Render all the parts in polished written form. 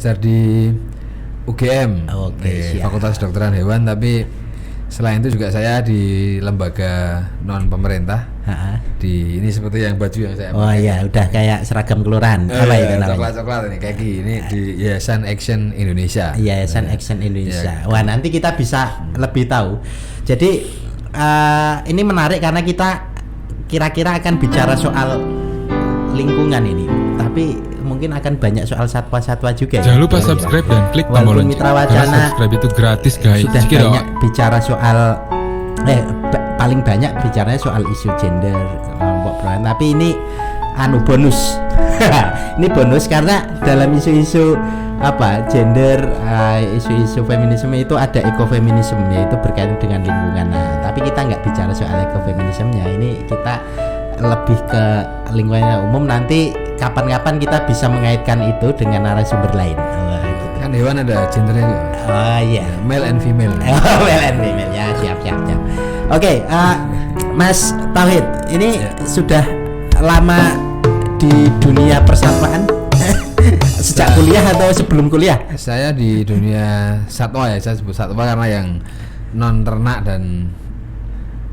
ngajar di UGM, Fakultas Kedokteran Hewan, tapi selain itu juga saya di lembaga non pemerintah. Di ini seperti yang baju yang saya pakai. Oh iya, udah kayak seragam kelurahan. Apa itu namanya? Coklat ini kayak gini di Yayasan Action Indonesia. Yayasan Action Indonesia. Wah, nanti kita bisa lebih tahu. Jadi ini menarik karena kita kira-kira akan bicara soal lingkungan ini, tapi mungkin akan banyak soal satwa-satwa juga. Jangan lupa subscribe dan klik tombol lonceng. Mitra Wacana subscribe itu gratis guys. Sudah banyak bicara soal paling banyak bicaranya soal isu gender, kelompok perubahan. Tapi ini bonus. Ini bonus karena dalam isu-isu gender, isu-isu feminisme itu ada ekofeminisme, yaitu berkaitan dengan lingkungan. Nah, tapi kita nggak bicara soal ekofeminismenya. Ini kita lebih ke lingkungan umum. Nanti kapan-kapan kita bisa mengaitkan itu dengan narasumber lain. Gitu. Kan hewan ada gendernya juga. Oh iya, male and female. Male and female ya, siap. Oke, Mas Tauhid, ini sudah lama di dunia persatwaan? Sejak kuliah atau sebelum kuliah? Saya di dunia satwa ya, saya sebut satwa karena yang non ternak dan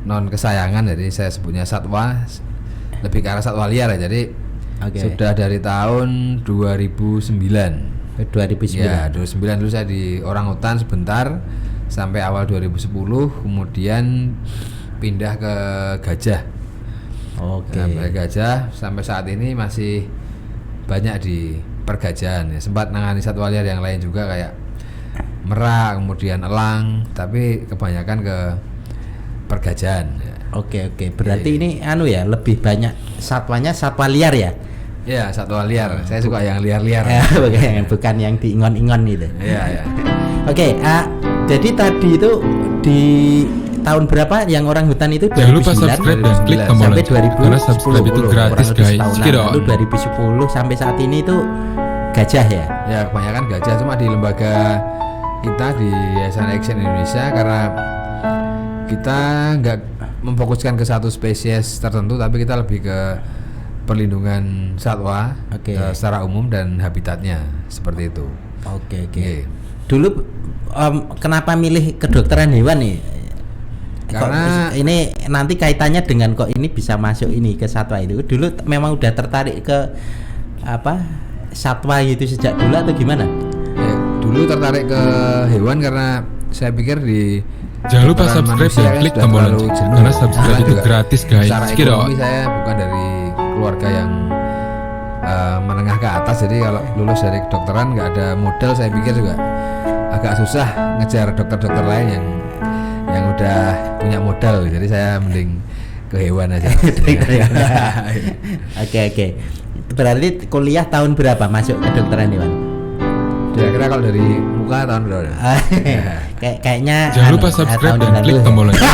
non kesayangan, jadi saya sebutnya satwa, lebih ke arah satwa liar ya. Jadi sudah dari tahun 2009. Ya, 2009 dulu saya di orangutan sebentar sampai awal 2010, kemudian pindah ke gajah. Sampai gajah sampai saat ini masih banyak di pergajahan ya. Sempat nangani satwa liar yang lain juga kayak merak, kemudian elang, tapi kebanyakan ke pergajahan ya. Oke. Berarti ini lebih banyak satwanya satwa liar ya? Ya, satwa liar. Saya suka yang liar-liar. Bukan yang diingon-ingon gitu. Iya. Oke, jadi tadi itu di tahun berapa yang orang hutan itu? 2009. Jangan lupa subscribe dan klik tombol sampai 2010. Karena subscribe itu gratis guys. Lalu 2010 sampai saat ini itu gajah ya? Ya, kebanyakan gajah, cuma di lembaga kita di Yayasan Action Indonesia karena kita nggak memfokuskan ke satu spesies tertentu, tapi kita lebih ke perlindungan satwa secara umum dan habitatnya seperti itu. Oke. Dulu kenapa milih kedokteran hewan nih? Karena ini nanti kaitannya dengan kok ini bisa masuk ini ke satwa itu. Dulu memang udah tertarik ke satwa itu sejak dulu atau gimana? Ya, dulu tertarik ke hewan karena saya pikir di jangan lupa subscribe dan klik tombol lonceng karena subscribe itu gratis guys. Secara ekonomi saya bukan dari keluarga yang menengah ke atas, jadi kalau lulus dari kedokteran nggak ada modal, saya pikir juga agak susah ngejar dokter-dokter lain yang udah punya modal, jadi saya mending ke hewan aja. Oke. Berarti kuliah tahun berapa masuk kedokteran hewan? Kira-kira kalau dari muka tahun berapa? Kayaknya jangan lupa subscribe dan klik tombol lonceng.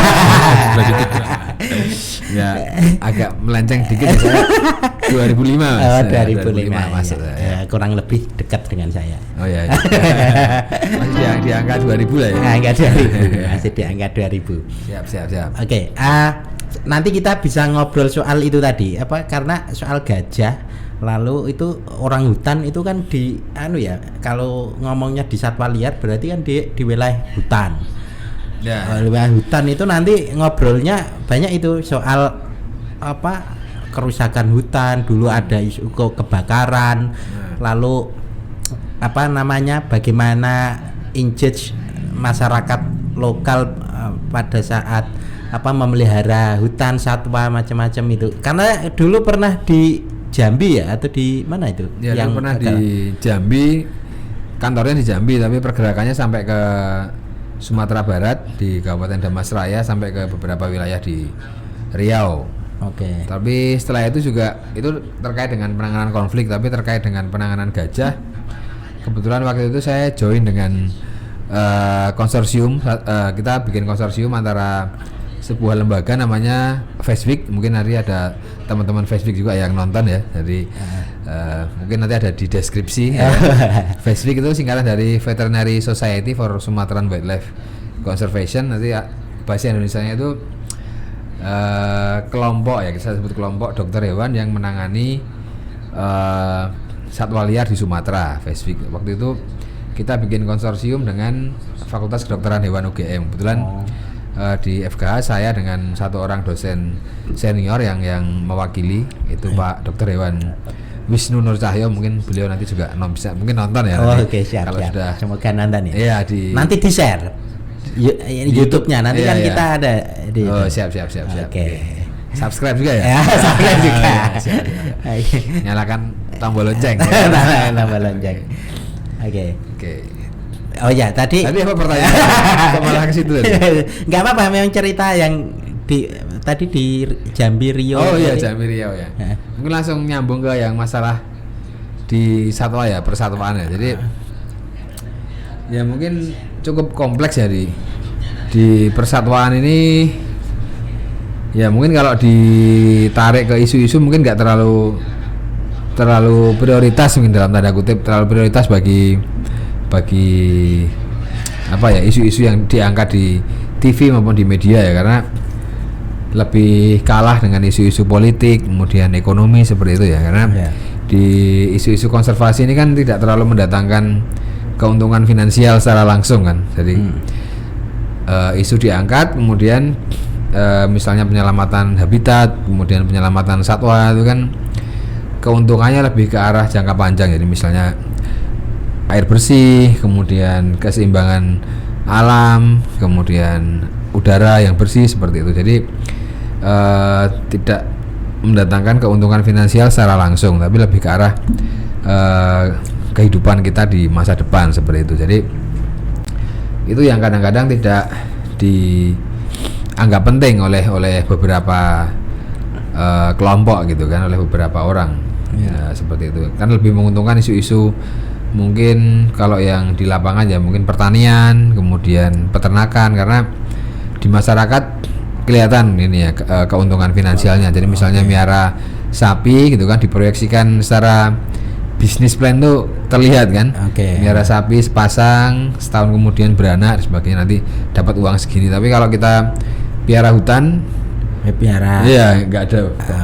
Ya, agak melenceng dikit ya, saya 2005 Mas. 2005 masuk ya. Kurang lebih dekat dengan saya. Oh iya. Masih di angka 2000 lah ya. Angka 2000. Masih di angka 2000. Siap. Oke, nanti kita bisa ngobrol soal itu tadi, karena soal gajah. Lalu itu orang hutan itu kan di kalau ngomongnya di satwa liar berarti kan di wilayah hutan. Ya. Wilayah hutan itu nanti ngobrolnya banyak itu soal kerusakan hutan, dulu ada isu kebakaran. Lalu bagaimana engage masyarakat lokal pada saat memelihara hutan, satwa macam-macam itu. Karena dulu pernah di Jambi ya, atau di mana itu? Ya, yang pernah di Jambi, kantornya di Jambi, tapi pergerakannya sampai ke Sumatera Barat di Kabupaten Damasraya sampai ke beberapa wilayah di Riau. Tapi setelah itu juga itu terkait dengan penanganan konflik, tapi terkait dengan penanganan gajah. Kebetulan waktu itu saya join dengan konsorsium, kita bikin konsorsium antara sebuah lembaga namanya FASWIC, mungkin nanti ada teman-teman FASWIC juga yang nonton ya, jadi mungkin nanti ada di deskripsi. FASWIC itu singkatan dari Veterinary Society for Sumatran Wildlife Conservation, nanti bahasa Indonesianya itu kelompok ya, kita sebut kelompok dokter hewan yang menangani satwa liar di Sumatera, FESFIK. Waktu itu kita bikin konsorsium dengan Fakultas Kedokteran Hewan UGM. Kebetulan di FKH saya dengan satu orang dosen senior yang mewakili itu Pak Dokter Hewan Wisnu Nur Cahyo, mungkin beliau nanti juga bisa mungkin nonton ya. Oke, siap. Kalau sudah semoga nonton ya. Iya, nanti di share YouTube-nya nanti kan kita ada di. Oh, siap. Oke. Subscribe juga ya? Ya, subscribe juga. Nyalakan tombol lonceng. Tombol lonceng. Oke. Oh ya, tadi apa pertanyaan? Malah ke situ tadi. Enggak apa-apa, memang cerita yang tadi di Jambi Riau. Oh iya, Jambi Riau ya. Mungkin langsung nyambung ke yang masalah di satwa ya, persatwaan ya. Jadi ya mungkin cukup kompleks ya di persatwaan ini. Ya mungkin kalau ditarik ke isu-isu mungkin nggak terlalu prioritas, mungkin dalam tanda kutip terlalu prioritas bagi apa ya, isu-isu yang diangkat di TV maupun di media ya, karena lebih kalah dengan isu-isu politik kemudian ekonomi seperti itu ya, karena di isu-isu konservasi ini kan tidak terlalu mendatangkan keuntungan finansial secara langsung kan. Jadi isu diangkat kemudian misalnya penyelamatan habitat, kemudian penyelamatan satwa, itu kan keuntungannya lebih ke arah jangka panjang. Jadi misalnya air bersih, kemudian keseimbangan alam, kemudian udara yang bersih seperti itu. Jadi tidak mendatangkan keuntungan finansial secara langsung, tapi lebih ke arah kehidupan kita di masa depan seperti itu. Jadi itu yang kadang-kadang tidak dianggap penting oleh beberapa kelompok gitu kan, oleh beberapa orang. Ya, seperti itu kan lebih menguntungkan isu-isu mungkin kalau yang di lapangan ya mungkin pertanian, kemudian peternakan, karena di masyarakat kelihatan ini ya keuntungan finansialnya. Jadi misalnya miara sapi gitu kan, diproyeksikan secara bisnis plan tuh terlihat kan. Miara sapi sepasang, setahun kemudian beranak dan sebagainya, nanti dapat uang segini. Tapi kalau kita piara hutan, iya nggak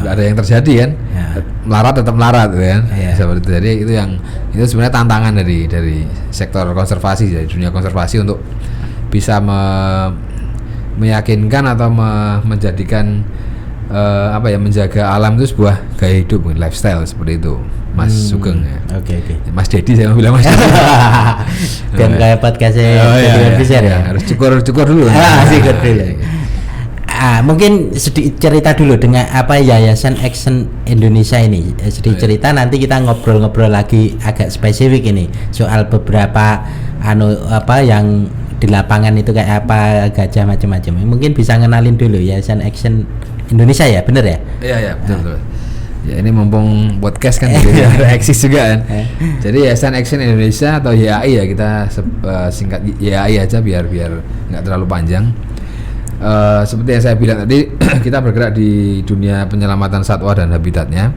ada yang terjadi kan. Melarat tetap melarat kan. Seperti itu. Jadi itu sebenarnya tantangan dari sektor konservasi, dari dunia konservasi untuk bisa meyakinkan atau menjadikan menjaga alam itu sebuah gaya hidup, lifestyle seperti itu, Mas Sugeng ya. Oke. Mas Dedi, saya mau bilang Mas Dedi. Dan kayak podcastnya harus cukur dulu. Cukur dulu. Mungkin sedikit cerita dulu dengan apa Yayasan Action Indonesia ini. Sedikit cerita, nanti kita ngobrol-ngobrol lagi agak spesifik ini soal beberapa yang di lapangan itu kayak apa, gajah macam-macam. Mungkin bisa ngenalin dulu Yayasan Action Indonesia ya, bener ya? Iya betul. Ya ini mumpung podcast kan ada eksis juga kan. Jadi Yayasan Action Indonesia atau YAI ya, kita singkat YAI aja biar nggak terlalu panjang. Seperti yang saya bilang tadi, kita bergerak di dunia penyelamatan satwa dan habitatnya.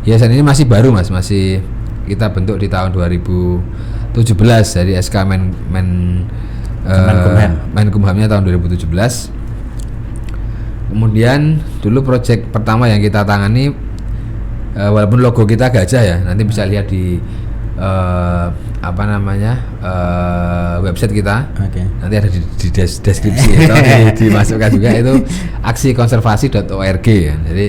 Yayasan ini masih baru Mas, masih kita bentuk di tahun 2017 dari SK Menkumhamnya tahun 2017. Kemudian dulu proyek pertama yang kita tangani, walaupun logo kita gajah ya, nanti bisa lihat di website kita. Nanti ada di deskripsi atau dimasukkan juga, itu aksikonservasi.org ya. Jadi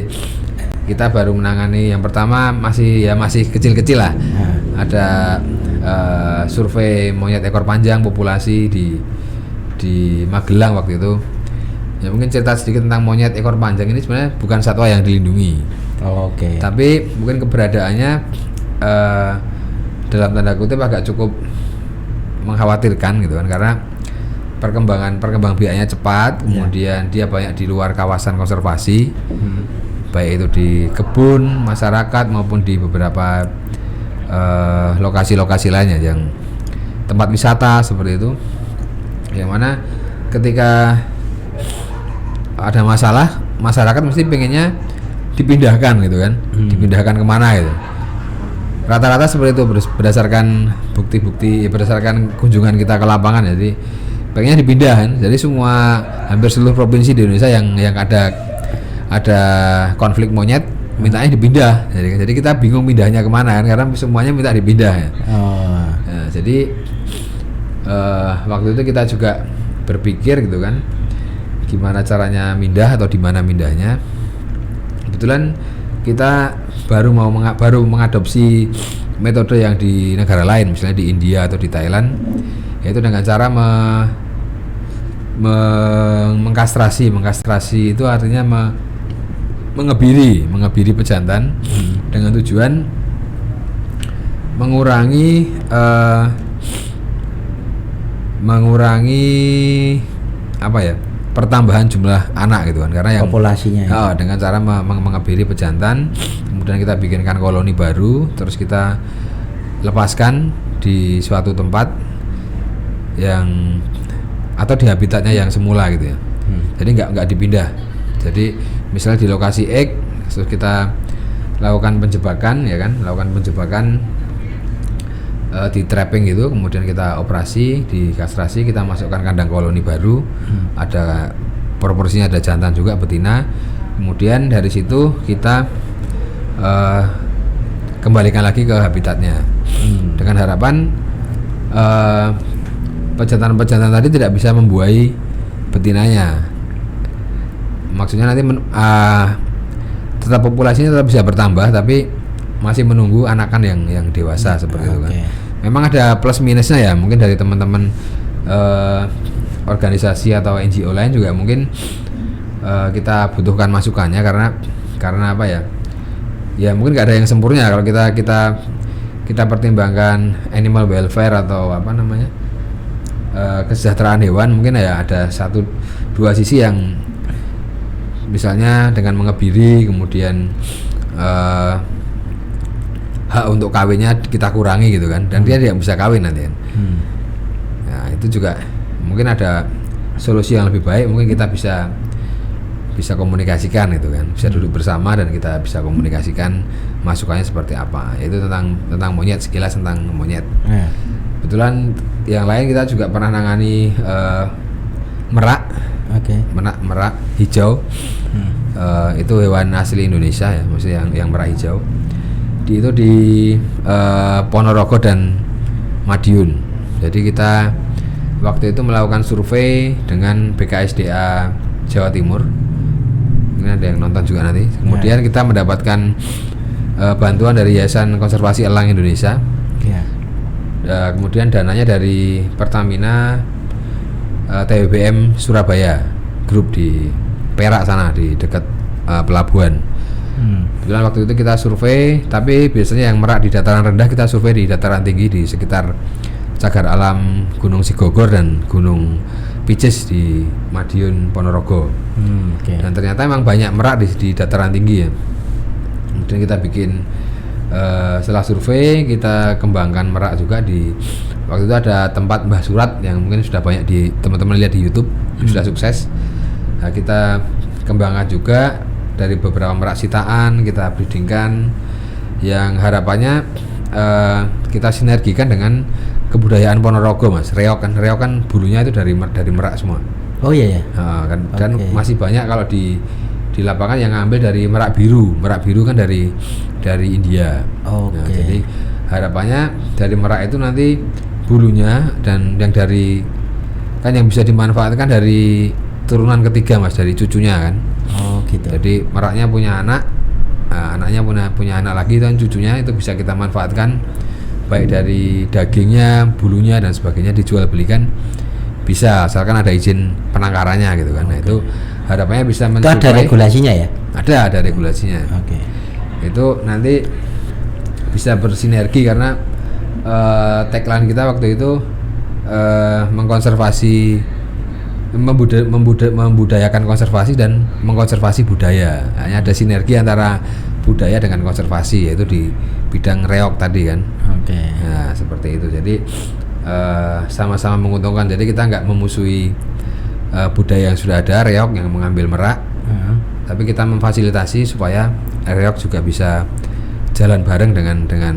kita baru menangani yang pertama masih kecil-kecil lah. Ada survei monyet ekor panjang populasi di Magelang waktu itu. Ya mungkin cerita sedikit tentang monyet ekor panjang ini, sebenarnya bukan satwa yang dilindungi. Tapi mungkin keberadaannya dalam tanda kutip agak cukup mengkhawatirkan gitu kan, karena perkembang biaknya cepat, kemudian dia banyak di luar kawasan konservasi, baik itu di kebun masyarakat maupun di beberapa lokasi-lokasi lainnya yang tempat wisata seperti itu, yang mana ketika ada masalah masyarakat mesti pengennya dipindahkan gitu kan, dipindahkan kemana gitu. Rata-rata seperti itu berdasarkan bukti-bukti, berdasarkan kunjungan kita ke lapangan. Jadi pengennya dipindah kan. Jadi hampir seluruh provinsi di Indonesia yang ada konflik monyet mintanya dipindah. Jadi kita bingung pindahnya kemana kan, karena semuanya minta dipindah ya. Nah, jadi waktu itu kita juga berpikir gitu kan, gimana caranya mindah atau di mana mindahnya. Kebetulan kita baru mengadopsi metode yang di negara lain, misalnya di India atau di Thailand, yaitu dengan cara mengkastrasi itu artinya mengebiri pejantan dengan tujuan mengurangi apa ya, pertambahan jumlah anak gitu kan, karena yang populasinya dengan cara mengebiri pejantan, kemudian kita bikinkan koloni baru, terus kita lepaskan di suatu tempat yang atau di habitatnya yang semula gitu ya. Jadi nggak dipindah. Jadi misalnya di lokasi X, terus kita lakukan penjebakan ya kan, di trapping gitu, kemudian kita operasi, di kastrasi, kita masukkan kandang koloni baru, ada proporsinya, ada jantan juga, betina. Kemudian dari situ kita kembalikan lagi ke habitatnya, dengan harapan pejantan tadi tidak bisa membuai betinanya. Maksudnya nanti tetap populasinya tetap bisa bertambah, tapi masih menunggu anakan yang dewasa seperti itu kan. Memang ada plus minusnya ya, mungkin dari teman-teman organisasi atau NGO lain juga mungkin kita butuhkan masukannya, karena apa ya? Ya mungkin nggak ada yang sempurna kalau kita pertimbangkan animal welfare atau apa namanya, kesejahteraan hewan. Mungkin ya ada 1-2 sisi yang misalnya dengan mengebiri, kemudian hak untuk kawinnya kita kurangi gitu kan, dan dia tidak bisa kawin nanti kan. Nah itu juga mungkin ada solusi yang lebih baik, mungkin kita bisa komunikasikan itu kan, bisa duduk bersama dan kita bisa komunikasikan masukannya seperti apa. Itu tentang monyet, sekilas tentang monyet. Kebetulan yang lain kita juga pernah nangani merak. Merak hijau. Itu hewan asli Indonesia ya, maksudnya yang merak hijau. Itu di Ponorogo dan Madiun. Jadi kita waktu itu melakukan survei dengan BKSDA Jawa Timur. Ini ada yang nonton juga nanti. Kemudian kita mendapatkan bantuan dari Yayasan Konservasi Elang Indonesia. Kemudian dananya dari Pertamina, TBBM Surabaya grup di Perak sana, di dekat pelabuhan. Kebetulan waktu itu kita survei, tapi biasanya yang merak di dataran rendah, kita survei di dataran tinggi di sekitar cagar alam Gunung Sigogor dan Gunung Picis di Madiun, Ponorogo. Dan ternyata memang banyak merak di dataran tinggi ya. Kemudian kita bikin setelah survei, kita kembangkan merak juga di waktu itu ada tempat Mbah Surat yang mungkin sudah banyak teman-teman lihat di YouTube, sudah sukses. Nah, kita kembangkan juga dari beberapa merak sitaan, kita breedingkan, yang harapannya kita sinergikan dengan kebudayaan Ponorogo, Mas. Reok kan bulunya itu dari merak semua. Oh iya ya. Kan masih banyak kalau di lapangan yang ngambil dari merak biru. Merak biru kan dari India. Nah, jadi harapannya dari merak itu nanti bulunya dan yang dari kan yang bisa dimanfaatkan dari turunan ketiga, Mas, dari cucunya kan. Jadi meraknya punya anak, anaknya punya anak lagi, dan cucunya itu bisa kita manfaatkan, baik dari dagingnya, bulunya dan sebagainya, dijual belikan bisa, asalkan ada izin penangkarannya gitu kan. Nah itu harapannya bisa mensuplai. Itu ada regulasinya ya? Ada regulasinya. Itu nanti bisa bersinergi karena tagline kita waktu itu mengkonservasi, membudayakan konservasi dan mengkonservasi budaya. Hanya ada sinergi antara budaya dengan konservasi, yaitu di bidang reok tadi kan. Nah seperti itu. Jadi sama-sama menguntungkan. Jadi kita nggak memusuhi budaya yang sudah ada, reok yang mengambil merak, tapi kita memfasilitasi supaya reok juga bisa jalan bareng dengan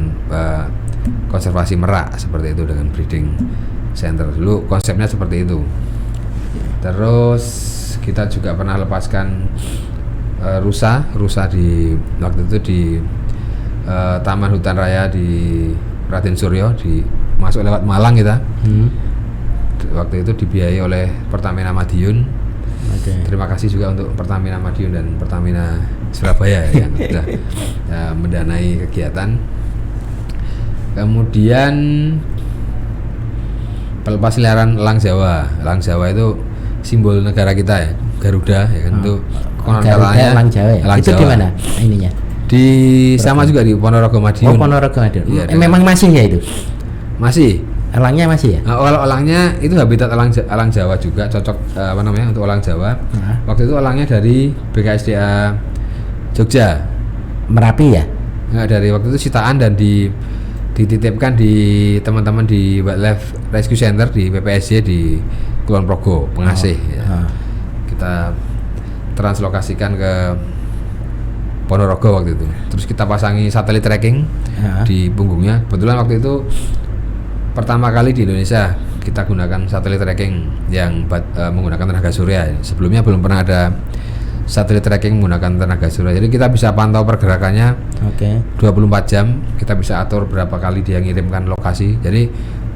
konservasi merak, seperti itu, dengan breeding center. Dulu konsepnya seperti itu. Terus kita juga pernah lepaskan rusa di waktu itu di Taman Hutan Raya di Raden Suryo, masuk lewat Malang kita. Waktu itu dibiayai oleh Pertamina Madiun. Terima kasih juga untuk Pertamina Madiun dan Pertamina Surabaya yang sudah mendanai kegiatan. Kemudian pelepasliaran elang Jawa. Elang Jawa itu simbol negara kita ya, Garuda ya kan. Itu konon katanya elang Jawa ya. Itu di mana ininya? Di sama juga di Ponorogo Madiun. Ponorogo Madiun. Ya, memang masih ya itu? Masih. Elangnya masih ya? Kalau elangnya itu habitat elang Jawa juga, cocok untuk elang Jawa. Waktu itu elangnya dari BKSDA Jogja. Merapi ya? Dari waktu itu sitaan dan dititipkan di teman-teman di Wildlife Rescue Center di PPSJ di Kulon Progo, Pengasih. Kita translokasikan ke Ponorogo waktu itu. Terus kita pasangi satelit tracking di punggungnya. Kebetulan waktu itu pertama kali di Indonesia kita gunakan satelit tracking yang menggunakan tenaga surya. Sebelumnya belum pernah ada satelit tracking menggunakan tenaga surya. Jadi kita bisa pantau pergerakannya 24 jam. Kita bisa atur berapa kali dia ngirimkan lokasi. Jadi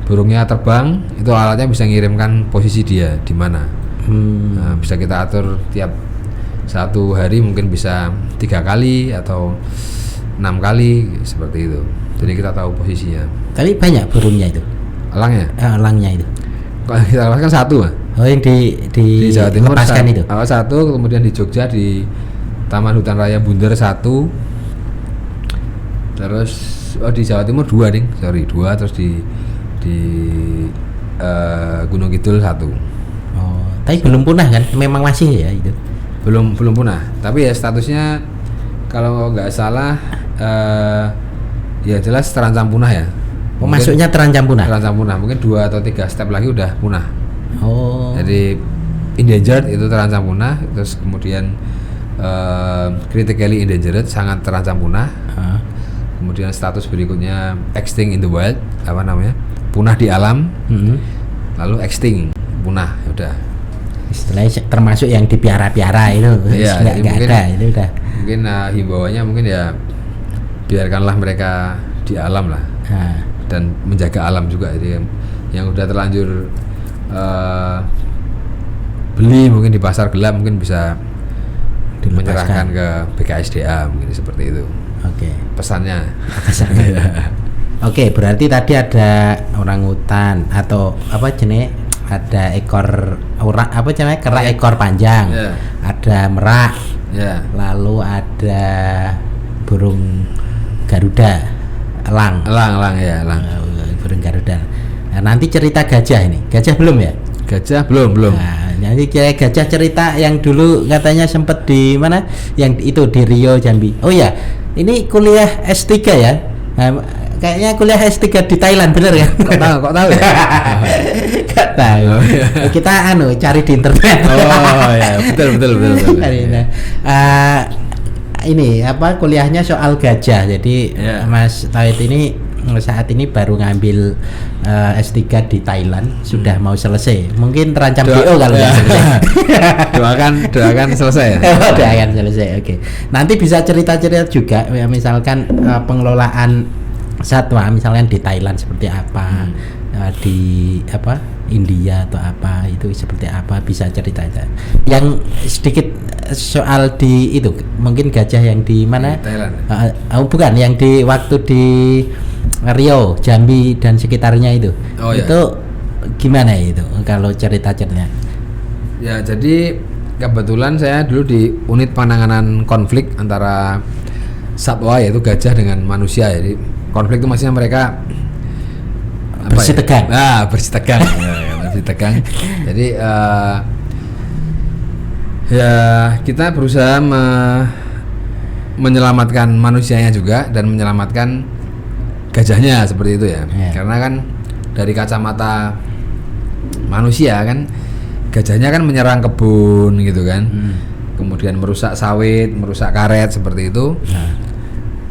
burungnya terbang, itu alatnya bisa ngirimkan posisi dia di mana. Nah, bisa kita atur tiap satu hari mungkin bisa 3 kali atau 6 kali seperti itu. Jadi kita tahu posisinya. Tapi banyak burungnya itu. Elangnya? Elangnya itu. Kalau kita lepaskan satu, Oh, yang di Jawa Timur itu. Satu, kemudian di Jogja di Taman Hutan Raya Bunder 1. Terus di Jawa Timur 2 nih, 2. Terus di Gunung Kidul 1. Oh, tapi belum punah kan? Memang masih ya itu. Belum punah. Tapi ya statusnya kalau nggak salah ya jelas terancam punah ya. Maksudnya terancam punah? Terancam punah, mungkin 2 atau 3 step lagi udah punah. Oh. Jadi endangered itu terancam punah, terus kemudian critically endangered sangat terancam punah. Kemudian status berikutnya extinct in the wild, punah di alam. Lalu extinct, punah, udah. Istilahnya termasuk yang dipiara-piara itu, nggak ada itu udah. Mungkin himbauannya mungkin ya biarkanlah mereka di alam lah. Dan menjaga alam juga. Jadi yang udah terlanjur beli mungkin di pasar gelap mungkin bisa menyerahkan ke BKSDA mungkin seperti itu. Pesannya. Berarti tadi ada orangutan atau ada ekor kera ekor panjang, ada merak, lalu ada burung Garuda, elang ya, burung Garuda. Nah, nanti cerita gajah ini, gajah belum ya? Gajah belum. Nah, nanti gajah cerita yang dulu katanya sempat di mana? Yang itu di Rio Jambi. Oh ya, ini kuliah S3 ya? Nah, kayaknya kuliah S3 di Thailand, bener kan? Kok tahu ya? Gak tahu. Kita cari di internet. Oh ya, betul. Ini kuliahnya soal gajah. Jadi Mas Tauhid ini saat ini baru ngambil S3 di Thailand, sudah mau selesai. Mungkin terancam DO kalau nggak selesai. doakan selesai ya. Doakan selesai. Nanti bisa cerita-cerita juga ya, misalkan pengelolaan satwa misalkan di Thailand seperti apa, di India atau apa itu seperti apa, bisa cerita aja. Yang sedikit soal di itu mungkin gajah yang di mana? Bukan, yang di waktu di Rio, Jambi dan sekitarnya itu. Itu gimana itu kalau cerita-ceritanya? Ya, jadi kebetulan saya dulu di unit penanganan konflik antara satwa yaitu gajah dengan manusia. Jadi konflik itu maksudnya mereka bersitegang. Bersitegang. Bersitegang. Jadi ya kita berusaha menyelamatkan manusianya juga dan menyelamatkan gajahnya seperti itu ya. Karena kan dari kacamata manusia kan gajahnya kan menyerang kebun gitu kan. Kemudian merusak sawit, merusak karet seperti itu.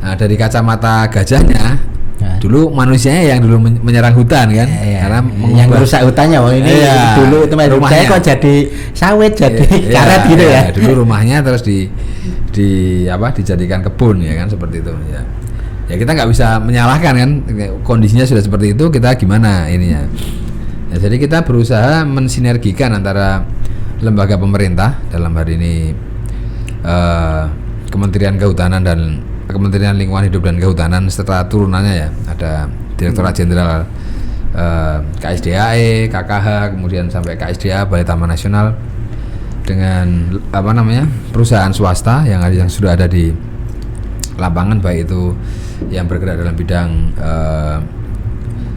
Nah, dari kacamata gajahnya dulu manusianya yang dulu menyerang hutan kan, karena yang merusak hutannya. Ini dulu itu rumahnya kok jadi sawit, jadi karet gitu ya. Dulu rumahnya terus dijadikan kebun ya kan, seperti itu ya. Ya kita nggak bisa menyalahkan kan, kondisinya sudah seperti itu, kita gimana ininya ya. Jadi kita berusaha mensinergikan antara lembaga pemerintah, dalam hari ini Kementerian Kehutanan dan Kementerian Lingkungan Hidup dan Kehutanan serta turunannya ya, ada Direktorat Jenderal KSDAE, KKH, kemudian sampai KSDA Balai Taman Nasional, dengan perusahaan swasta yang sudah ada di lapangan, baik itu yang bergerak dalam bidang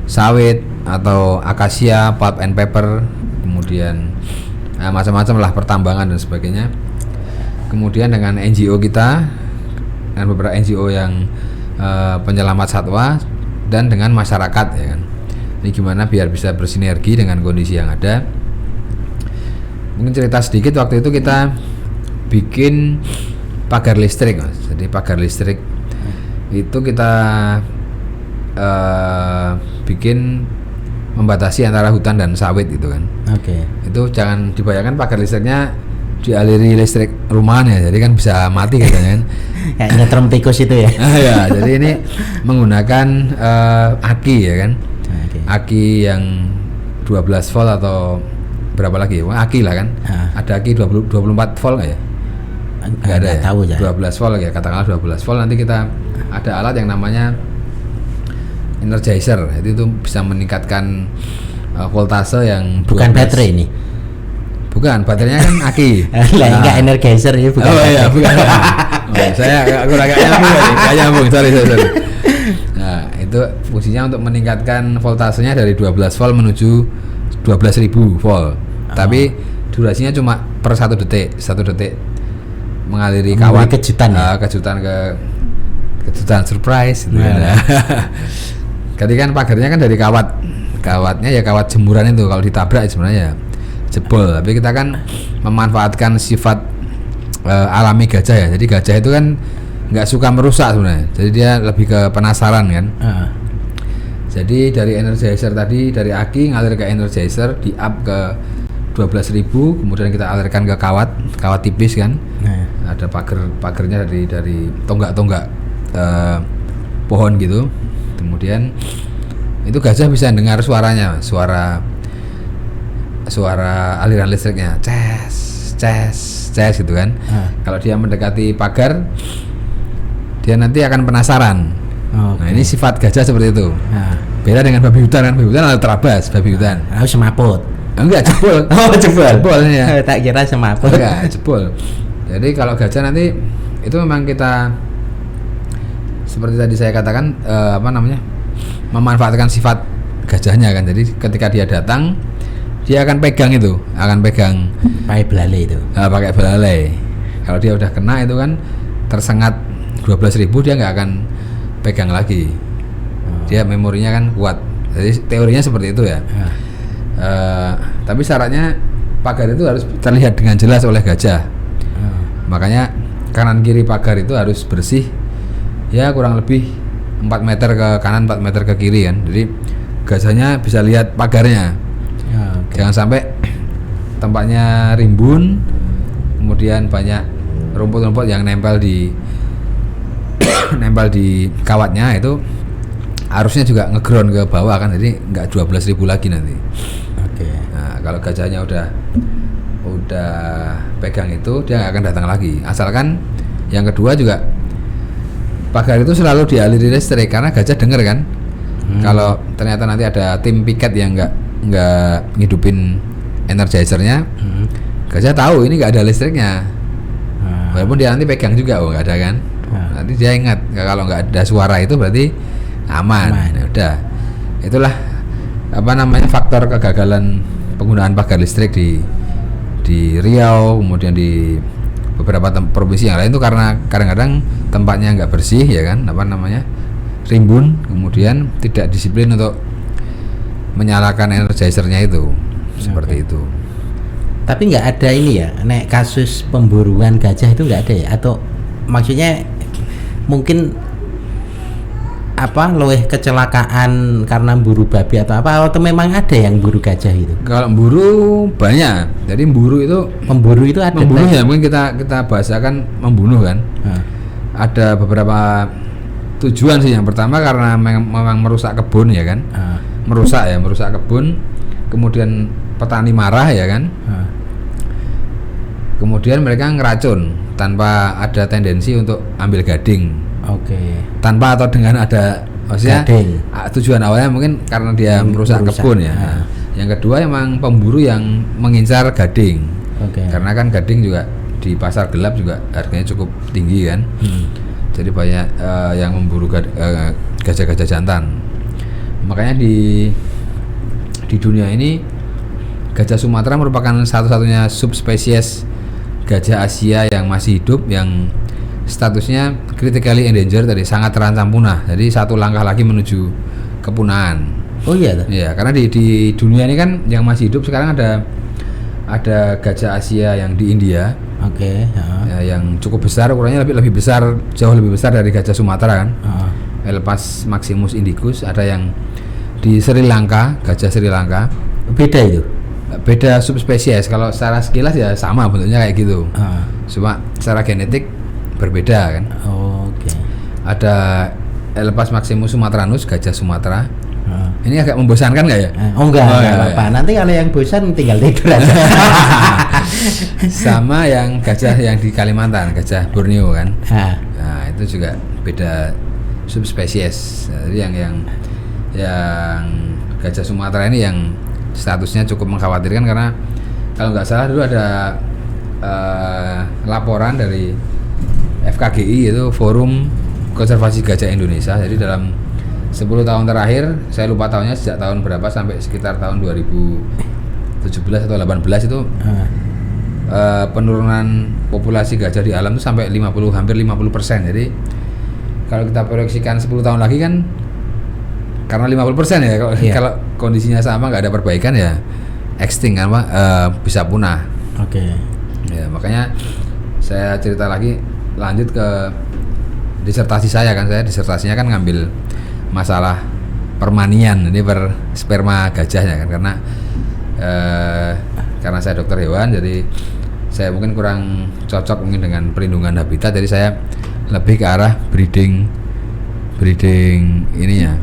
sawit atau akasia, pulp and paper, kemudian macam-macam lah, pertambangan dan sebagainya. Kemudian dengan NGO kita, dengan beberapa NGO yang penyelamat satwa, dan dengan masyarakat ya kan. Ini gimana biar bisa bersinergi dengan kondisi yang ada. Mungkin cerita sedikit, waktu itu kita bikin pagar listrik, Mas. Jadi pagar listrik itu kita bikin membatasi antara hutan dan sawit gitu kan. Oke. Itu jangan dibayangkan pagar listriknya dialiri listrik rumahan ya, jadi kan bisa mati katanya kan. Kayak nyetrum tikus itu ya. Ya, jadi ini menggunakan aki ya kan. Okay. Aki yang 12 volt atau berapa lagi? Aki lah kan. Ada aki 24 volt nggak ya? Nggak ada ya? Tahu ya. 12 volt ya, katakanlah 12 volt. Nanti kita ada alat yang namanya energizer. Itu bisa meningkatkan voltase yang bukan baterai ini. Bukan, baterainya kan aki. Enggak energizer ini bukan. Oh iya, bukan. Saya agak nyambung. Sorry. Nah, itu fungsinya untuk meningkatkan voltasenya dari 12 volt menuju 12.000 volt. Tapi durasinya cuma per 1 detik. 1 detik mengaliri kawat. Kejutan ya? Kejutan surprise gitu ya. Jadi kan pagarnya kan dari kawat. Kawatnya ya kawat jemuran itu, kalau ditabrak sebenarnya jebol. Tapi kita kan memanfaatkan sifat alami gajah ya. Jadi gajah itu kan nggak suka merusak sebenarnya. Jadi dia lebih ke penasaran kan. Jadi dari energizer tadi, dari aki ngalir ke energizer, di up ke 12.000, kemudian kita alirkan ke kawat tipis kan. Ada pagernya dari tonggak-tonggak pohon gitu. Kemudian itu gajah bisa dengar suaranya, suara aliran listriknya, ces gitu kan. Kalau dia mendekati pagar, dia nanti akan penasaran. Nah, ini sifat gajah seperti itu. Beda dengan babi hutan kan, babi hutan ada terabas, babi hutan. Semaput. Enggak, jebol. Jebol ya. Tak kira semaput. Enggak, jebol. Jadi kalau gajah nanti itu memang kita seperti tadi saya katakan memanfaatkan sifat gajahnya kan. Jadi ketika dia datang, dia akan pegang pakai belalai itu. Pakai belalai. Kalau dia udah kena itu kan tersengat 12.000, dia nggak akan pegang lagi. Dia memorinya kan kuat. Jadi teorinya seperti itu ya. Tapi syaratnya pagar itu harus terlihat dengan jelas oleh gajah. Makanya kanan kiri pagar itu harus bersih. Ya kurang lebih 4 meter ke kanan, 4 meter ke kiri kan. Jadi gajahnya bisa lihat pagarnya. Jangan sampai tempatnya rimbun, kemudian banyak rumput-rumput yang nempel di kawatnya, itu harusnya juga ngeground ke bawah kan, jadi nggak 12.000 lagi nanti. Nah, kalau gajahnya udah pegang itu, dia nggak akan datang lagi. Asalkan yang kedua juga pagar itu selalu dialiri listrik, karena gajah denger kan. Kalau ternyata nanti ada tim piket yang nggak ngidupin energizernya, gajah tahu ini nggak ada listriknya. Walaupun dia nanti pegang juga, nggak ada kan. Nanti dia ingat kalau nggak ada suara itu berarti aman. Ya udah, itulah faktor kegagalan penggunaan pagar listrik di Riau, kemudian di beberapa provinsi yang lain itu karena kadang-kadang tempatnya nggak bersih ya kan, rimbun, kemudian tidak disiplin untuk menyalakan energizernya itu. Seperti itu. Tapi nggak ada ini ya, nek kasus pemburuan gajah itu nggak ada ya? Atau maksudnya mungkin luwih kecelakaan karena buru babi atau apa, atau memang ada yang buru gajah itu? Kalau buru banyak. Jadi Memburu itu ada. Membunuh ya, mungkin kita bahasakan membunuh kan. Ada beberapa tujuan sih. Yang pertama karena memang merusak kebun ya kan. Merusak kebun. Kemudian petani marah ya kan. Kemudian mereka ngeracun tanpa ada tendensi untuk ambil gading. Tanpa atau dengan ada maksudnya tujuan awalnya mungkin karena dia merusak kebun ya. Yang kedua emang pemburu yang mengincar gading. Karena kan gading juga di pasar gelap juga harganya cukup tinggi kan. Jadi banyak yang memburu gajah-gajah jantan. Makanya di dunia ini gajah Sumatera merupakan satu-satunya subspesies gajah Asia yang masih hidup, yang statusnya critically endangered, tadi sangat terancam punah. Jadi satu langkah lagi menuju kepunahan. Oh iya. Iya, karena di dunia ini kan yang masih hidup sekarang ada gajah Asia yang di India. Ya, yang cukup besar, ukurannya lebih besar, jauh lebih besar dari gajah Sumatera kan. Elephas maximus indicus. Ada yang di Sri Lanka, gajah Sri Lanka. Beda itu? Beda subspesies. Kalau secara sekilas ya sama bentuknya kayak gitu. Cuma secara genetik berbeda kan. Ada Elephas maximus sumatranus, gajah Sumatera. Ini agak membosankan nggak ya? Enggak apa-apa. Nanti kalau yang bosan tinggal tidur aja. Sama yang gajah yang di Kalimantan, gajah Borneo kan. Nah, itu juga beda subspesies. Jadi yang gajah Sumatera ini yang statusnya cukup mengkhawatirkan, karena kalau nggak salah dulu ada laporan dari FKGI, itu Forum Konservasi Gajah Indonesia. Jadi dalam 10 tahun terakhir, saya lupa tahunnya sejak tahun berapa sampai sekitar tahun 2017 atau 18 itu penurunan populasi gajah di alam itu sampai hampir 50%. Jadi kalau kita proyeksikan 10 tahun lagi kan, karena 50% ya, kalau kondisinya sama, nggak ada perbaikan ya extinct kan, bisa punah. Ya, makanya saya cerita lagi, lanjut ke disertasi saya kan. Saya disertasinya kan ngambil masalah permanian, ini sperma gajahnya kan, karena saya dokter hewan, jadi saya mungkin kurang cocok mungkin dengan perlindungan habitat, jadi saya lebih ke arah breeding ininya,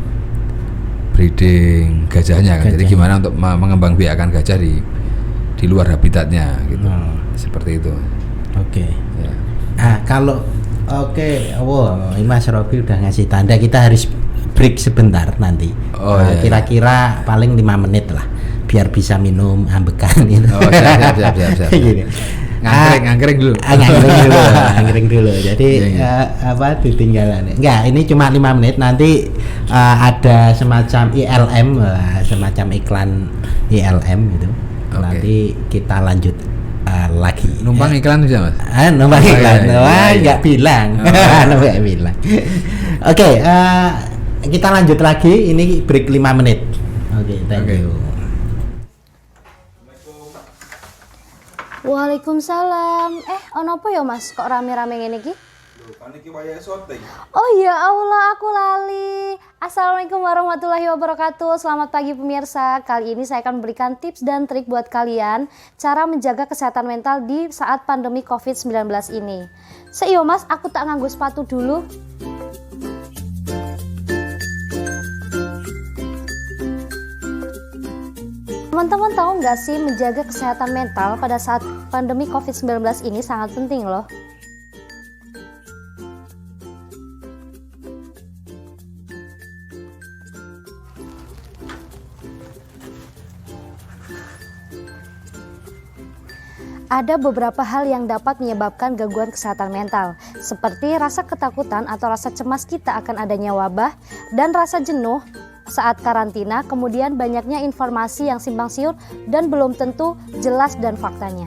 breeding gajahnya kan. Jadi gimana untuk mengembangbiakan gajah di luar habitatnya gitu. Seperti itu. Ya. Kalau Mas Robi udah ngasih tanda, kita harus break sebentar nanti. Kira-kira paling 5 menit lah, biar bisa minum ambekan itu. Siap. Gini. Ngangkring dulu. Ngangkring dulu. Jadi ditinggalan. Enggak, ini cuma 5 menit. Nanti ada semacam ILM, semacam iklan ILM gitu. Nanti kita lanjut lagi. Numpang iklan bisa, Mas? Numpang iklan. Enggak bilang. Enggak bilang. Kita lanjut lagi. Ini break 5 menit. Thank you. Waalaikumsalam. Ono apa ya Mas? Kok rame-rame ngene iki? Oh ya Allah, aku lali. Assalamualaikum warahmatullahi wabarakatuh. Selamat pagi pemirsa. Kali ini saya akan memberikan tips dan trik buat kalian cara menjaga kesehatan mental di saat pandemi COVID-19 ini. Seiyo Mas, aku tak nganggo sepatu dulu. Teman-teman tahu nggak sih, menjaga kesehatan mental pada saat pandemi COVID-19 ini sangat penting loh. Ada beberapa hal yang dapat menyebabkan gangguan kesehatan mental, seperti rasa ketakutan atau rasa cemas kita akan adanya wabah, dan rasa jenuh saat karantina, kemudian banyaknya informasi yang simpang siur dan belum tentu jelas dan faktanya.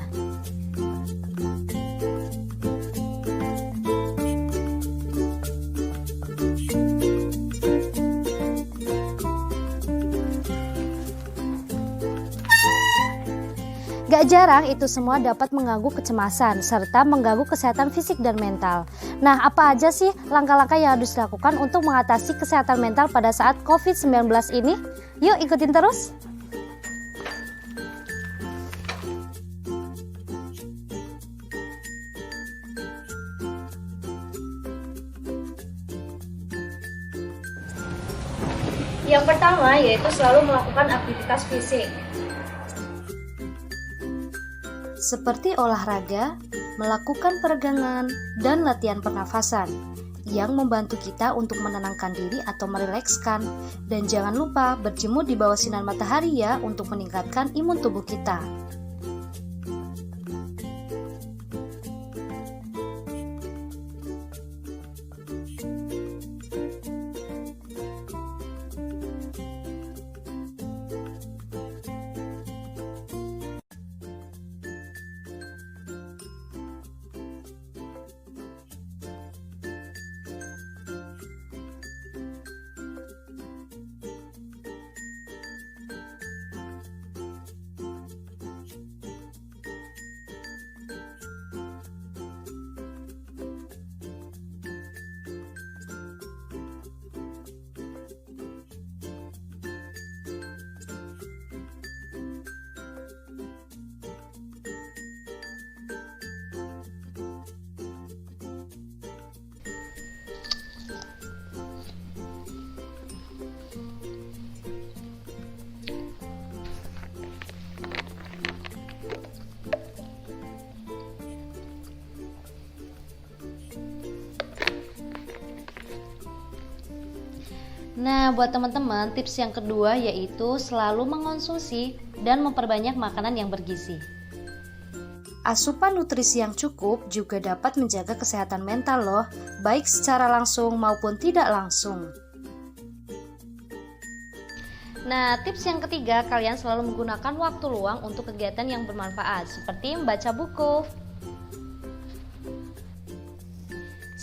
Gak jarang itu semua dapat mengganggu kecemasan serta mengganggu kesehatan fisik dan mental. Nah, apa aja sih langkah-langkah yang harus dilakukan untuk mengatasi kesehatan mental pada saat COVID-19 ini? Yuk ikutin terus! Yang pertama yaitu selalu melakukan aktivitas fisik. Seperti olahraga, melakukan peregangan, dan latihan pernafasan yang membantu kita untuk menenangkan diri atau merilekskan. Dan jangan lupa berjemur di bawah sinar matahari ya untuk meningkatkan imun tubuh kita. Nah, buat teman-teman, tips yang kedua yaitu selalu mengonsumsi dan memperbanyak makanan yang bergizi. Asupan nutrisi yang cukup juga dapat menjaga kesehatan mental loh, baik secara langsung maupun tidak langsung. Nah, tips yang ketiga, kalian selalu menggunakan waktu luang untuk kegiatan yang bermanfaat, seperti membaca buku.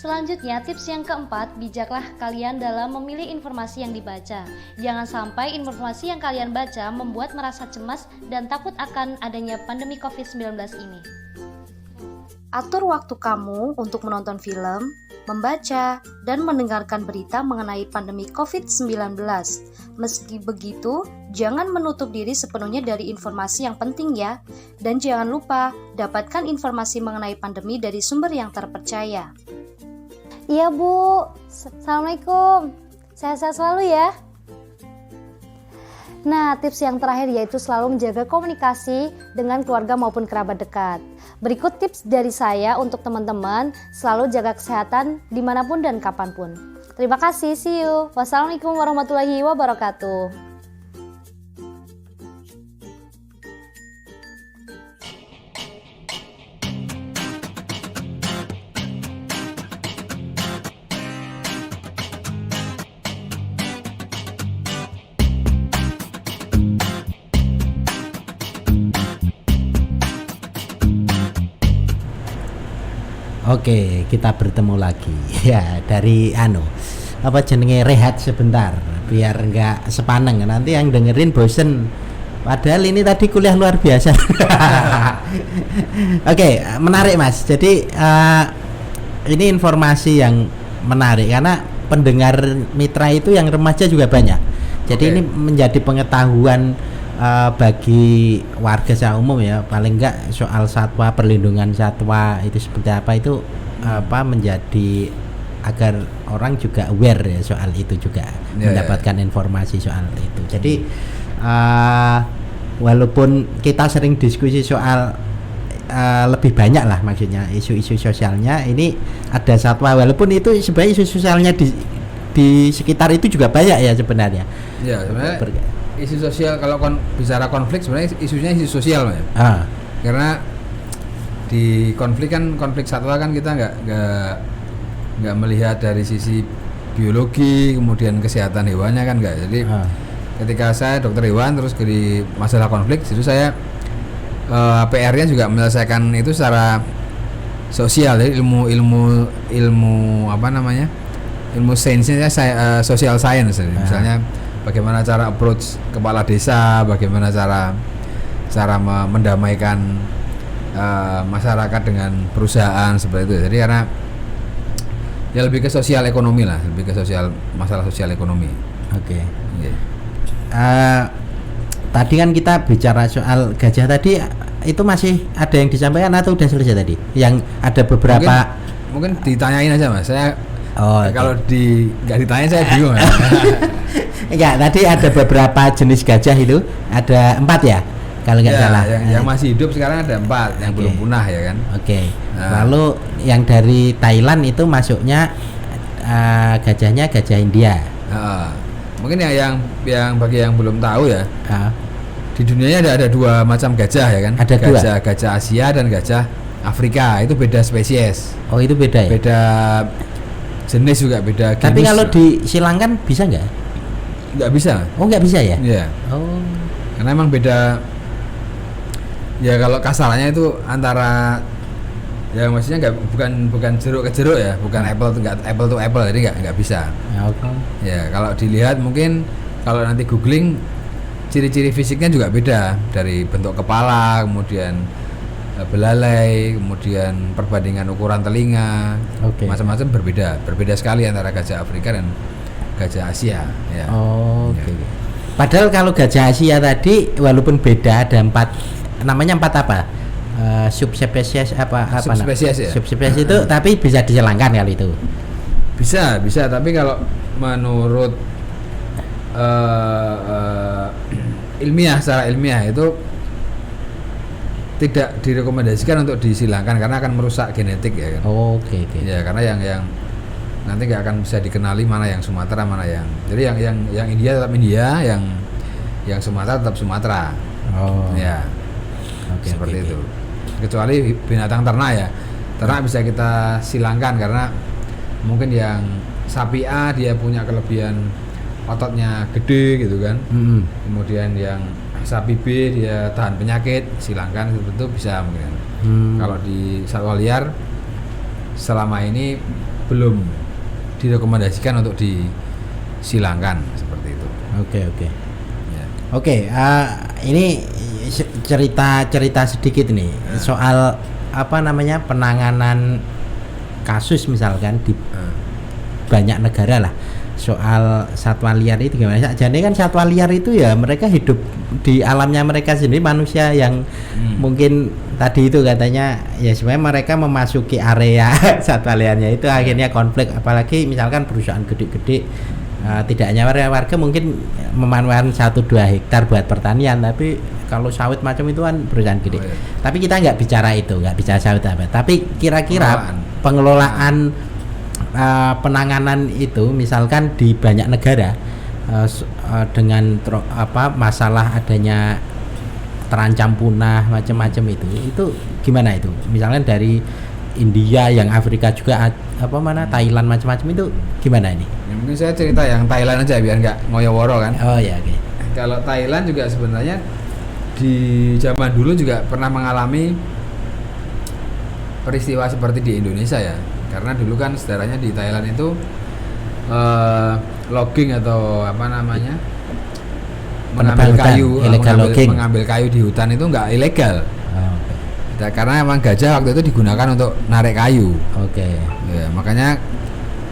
Selanjutnya, tips yang keempat, bijaklah kalian dalam memilih informasi yang dibaca. Jangan sampai informasi yang kalian baca membuat merasa cemas dan takut akan adanya pandemi COVID-19 ini. Atur waktu kamu untuk menonton film, membaca, dan mendengarkan berita mengenai pandemi COVID-19. Meski begitu, jangan menutup diri sepenuhnya dari informasi yang penting ya. Dan jangan lupa, dapatkan informasi mengenai pandemi dari sumber yang terpercaya. Iya Bu, Assalamualaikum, sehat-sehat selalu ya. Nah, tips yang terakhir yaitu selalu menjaga komunikasi dengan keluarga maupun kerabat dekat. Berikut tips dari saya untuk teman-teman selalu jaga kesehatan dimanapun dan kapanpun. Terima kasih, see you. Wassalamualaikum warahmatullahi wabarakatuh. Oke, kita bertemu lagi ya dari apa jenenge rehat sebentar biar enggak sepaneng nanti yang dengerin bosen. Padahal ini tadi kuliah luar biasa. Oke, menarik Mas. Jadi ini informasi yang menarik karena pendengar mitra itu yang remaja juga banyak. Jadi ini menjadi pengetahuan bagi warga secara umum ya, paling enggak soal satwa, perlindungan satwa itu seperti apa itu menjadi agar orang juga aware ya soal itu juga mendapatkan informasi soal itu. Jadi walaupun kita sering diskusi soal lebih banyak lah maksudnya isu-isu sosialnya, ini ada satwa walaupun itu sebenarnya isu sosialnya di sekitar itu juga banyak ya sebenarnya. Ya sebenarnya isu sosial kalau bicara konflik sebenarnya isunya isu sosial ya. Karena di konflik satwa kan kita nggak melihat dari sisi biologi kemudian kesehatan hewannya kan nggak. Jadi ketika saya dokter hewan terus di masalah konflik itu saya PR-nya juga menyelesaikan itu secara sosial ya, ilmu apa namanya, ilmu sainsnya saya social science misalnya bagaimana cara approach kepala desa, bagaimana cara cara mendamaikan masyarakat dengan perusahaan seperti itu. Jadi karena ya lebih ke sosial ekonomi lah, lebih ke masalah sosial ekonomi. Oke. Yeah. Tadi kan kita bicara soal gajah tadi, itu masih ada yang disampaikan atau udah selesai tadi? Yang ada beberapa mungkin ditanyain aja Mas. Saya okay. Kalau nggak ditanya saya bingung. Enggak, tadi ada beberapa jenis gajah itu, ada 4 ya kalau nggak salah. Yang masih hidup sekarang ada 4 yang belum punah ya kan. Oke. Lalu yang dari Thailand itu masuknya gajahnya gajah India. Mungkin yang bagi yang belum tahu ya, di dunianya ada 2 macam gajah ya kan. Ada gajah Asia dan gajah Afrika, itu beda spesies. Oh itu beda ya? Beda jenis juga, beda genus. Tapi kalau disilangkan bisa nggak? Nggak bisa. Oh nggak bisa ya? Iya. Oh. Karena emang beda. Ya kalau kasarannya itu antara, ya maksudnya bukan jeruk ke jeruk ya, bukan apple to apple, jadi nggak bisa. Okay. Ya kalau dilihat mungkin kalau nanti googling ciri-ciri fisiknya juga beda, dari bentuk kepala, kemudian belalai, kemudian perbandingan ukuran telinga, macam-macam berbeda sekali antara gajah Afrika dan gajah Asia. Ya. Oke. Padahal kalau gajah Asia tadi walaupun beda ada 4 namanya 4 apa? Subspesies apa subspesies ya. Subspesies itu tapi bisa diselangkan kali itu. Bisa, tapi kalau menurut secara ilmiah itu tidak direkomendasikan untuk disilangkan karena akan merusak genetik ya kan. Oke. Ya karena yang nanti nggak akan bisa dikenali mana yang Sumatera, mana yang, jadi yang India tetap India, yang Sumatera tetap Sumatera. Ya. Seperti itu. Kecuali binatang ternak ya. Ternak bisa kita silangkan karena mungkin yang sapi A dia punya kelebihan ototnya gede gitu kan. Kemudian yang sapi B dia tahan penyakit, silangkan, itu bisa mungkin. Kalau di satwa liar selama ini belum direkomendasikan untuk disilangkan seperti itu. Oke. Ya. Oke, ini cerita sedikit nih soal penanganan kasus misalkan di banyak negara lah soal satwa liar itu gimana? Jadi kan satwa liar itu ya mereka hidup di alamnya mereka sendiri, manusia yang mungkin tadi itu katanya ya sebenarnya mereka memasuki area satwa liarnya itu akhirnya konflik, apalagi misalkan perusahaan gede-gede tidak hanya warga mungkin memanfaatkan 1-2 hektar buat pertanian, tapi kalau sawit macam itu kan perusahaan gede. Tapi kita nggak bicara itu, nggak bicara sawit apa. Tapi kira-kira pengelolaan penanganan itu misalkan di banyak negara dengan masalah adanya terancam punah macam-macam itu gimana itu? Misalnya dari India, yang Afrika juga Thailand macam-macam itu gimana ini? Ya, mungkin saya cerita yang Thailand aja biar nggak ngoyo-woro kan. Oh ya, oke. Kalau Thailand juga sebenarnya di zaman dulu juga pernah mengalami peristiwa seperti di Indonesia ya. Karena dulu kan sejarahnya di Thailand itu logging atau mengambil kayu di hutan itu nggak ilegal. Karena emang gajah waktu itu digunakan untuk narik kayu. Ya, makanya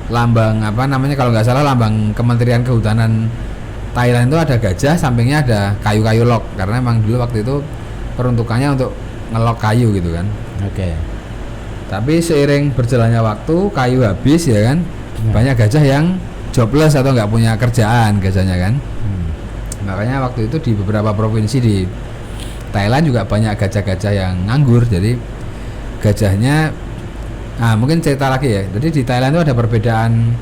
lambang kalau nggak salah lambang Kementerian Kehutanan Thailand itu ada gajah, sampingnya ada kayu-kayu log, karena emang dulu waktu itu peruntukannya untuk ngelok kayu gitu kan. Tapi seiring berjalannya waktu kayu habis ya kan, banyak gajah yang jobless atau nggak punya kerjaan gajahnya kan. Makanya waktu itu di beberapa provinsi di Thailand juga banyak gajah-gajah yang nganggur. Jadi gajahnya, mungkin cerita lagi ya. Jadi di Thailand itu ada perbedaan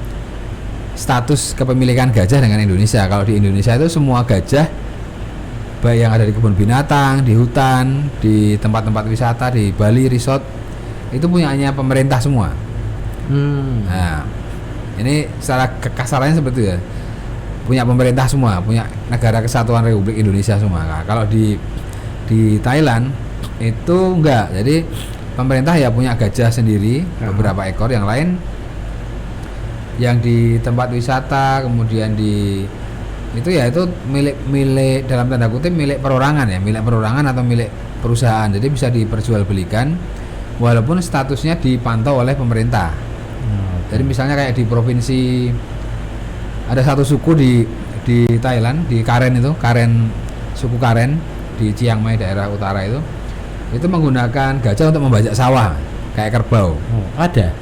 status kepemilikan gajah dengan Indonesia. Kalau di Indonesia itu semua gajah, baik yang ada di kebun binatang, di hutan, di tempat-tempat wisata, di Bali resort, itu punyanya pemerintah semua. Nah, ini secara kekasarannya seperti itu ya. Punya pemerintah semua, punya Negara Kesatuan Republik Indonesia semua. Nah, kalau di Thailand itu enggak. Jadi pemerintah ya punya gajah sendiri, beberapa ekor, yang lain yang di tempat wisata, kemudian di itu ya itu milik dalam tanda kutip milik perorangan ya, milik perorangan atau milik perusahaan. Jadi bisa diperjualbelikan walaupun statusnya dipantau oleh pemerintah. Jadi misalnya kayak di provinsi ada satu suku di Thailand, di Karen itu, suku Karen di Chiang Mai daerah utara itu menggunakan gajah untuk membajak sawah kayak kerbau. Ada.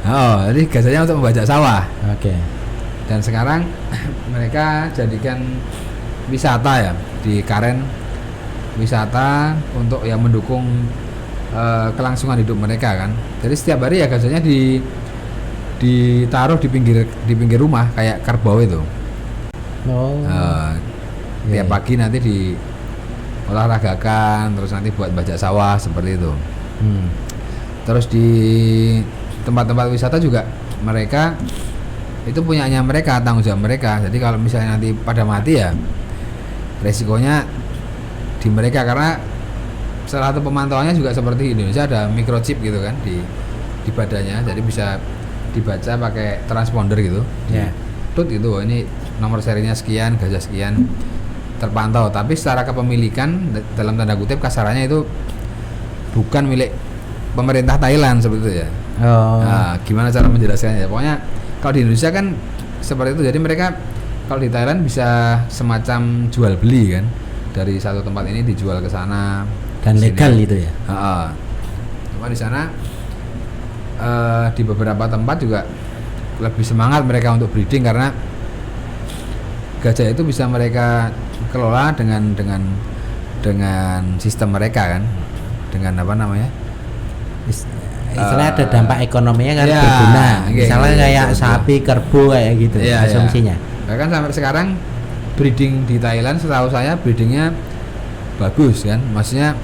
Jadi gajahnya untuk membajak sawah. Oke. Dan sekarang mereka jadikan wisata ya di Karen, wisata untuk yang mendukung kelangsungan hidup mereka kan. Jadi setiap hari ya gajahnya ditaruh di pinggir rumah kayak kerbau itu. Tiap pagi nanti di olahragakan, terus nanti buat bajak sawah seperti itu. Terus di tempat-tempat wisata juga mereka itu punyanya mereka, tanggung jawab mereka. Jadi kalau misalnya nanti pada mati ya resikonya di mereka, karena salah satu pemantauannya juga seperti Indonesia ada microchip gitu kan di badannya, jadi bisa dibaca pakai transponder gitu. Tut gitu, ini nomor serinya sekian, gajah sekian, terpantau. Tapi secara kepemilikan dalam tanda kutip kasarannya itu bukan milik pemerintah Thailand seperti itu ya. Nah, gimana cara menjelaskannya? Pokoknya kalau di Indonesia kan seperti itu. Jadi mereka kalau di Thailand bisa semacam jual beli kan, dari satu tempat ini dijual ke sana dan legal itu ya. Cuma di sana di beberapa tempat juga lebih semangat mereka untuk breeding, karena gajah itu bisa mereka kelola dengan sistem mereka kan, dengan apa namanya? Istilahnya ada dampak ekonominya kan, berguna. Misalnya kayak sapi, kerbau kayak gitu asumsinya. Bahkan sampai sekarang breeding di Thailand setahu saya breedingnya bagus kan. Maksudnya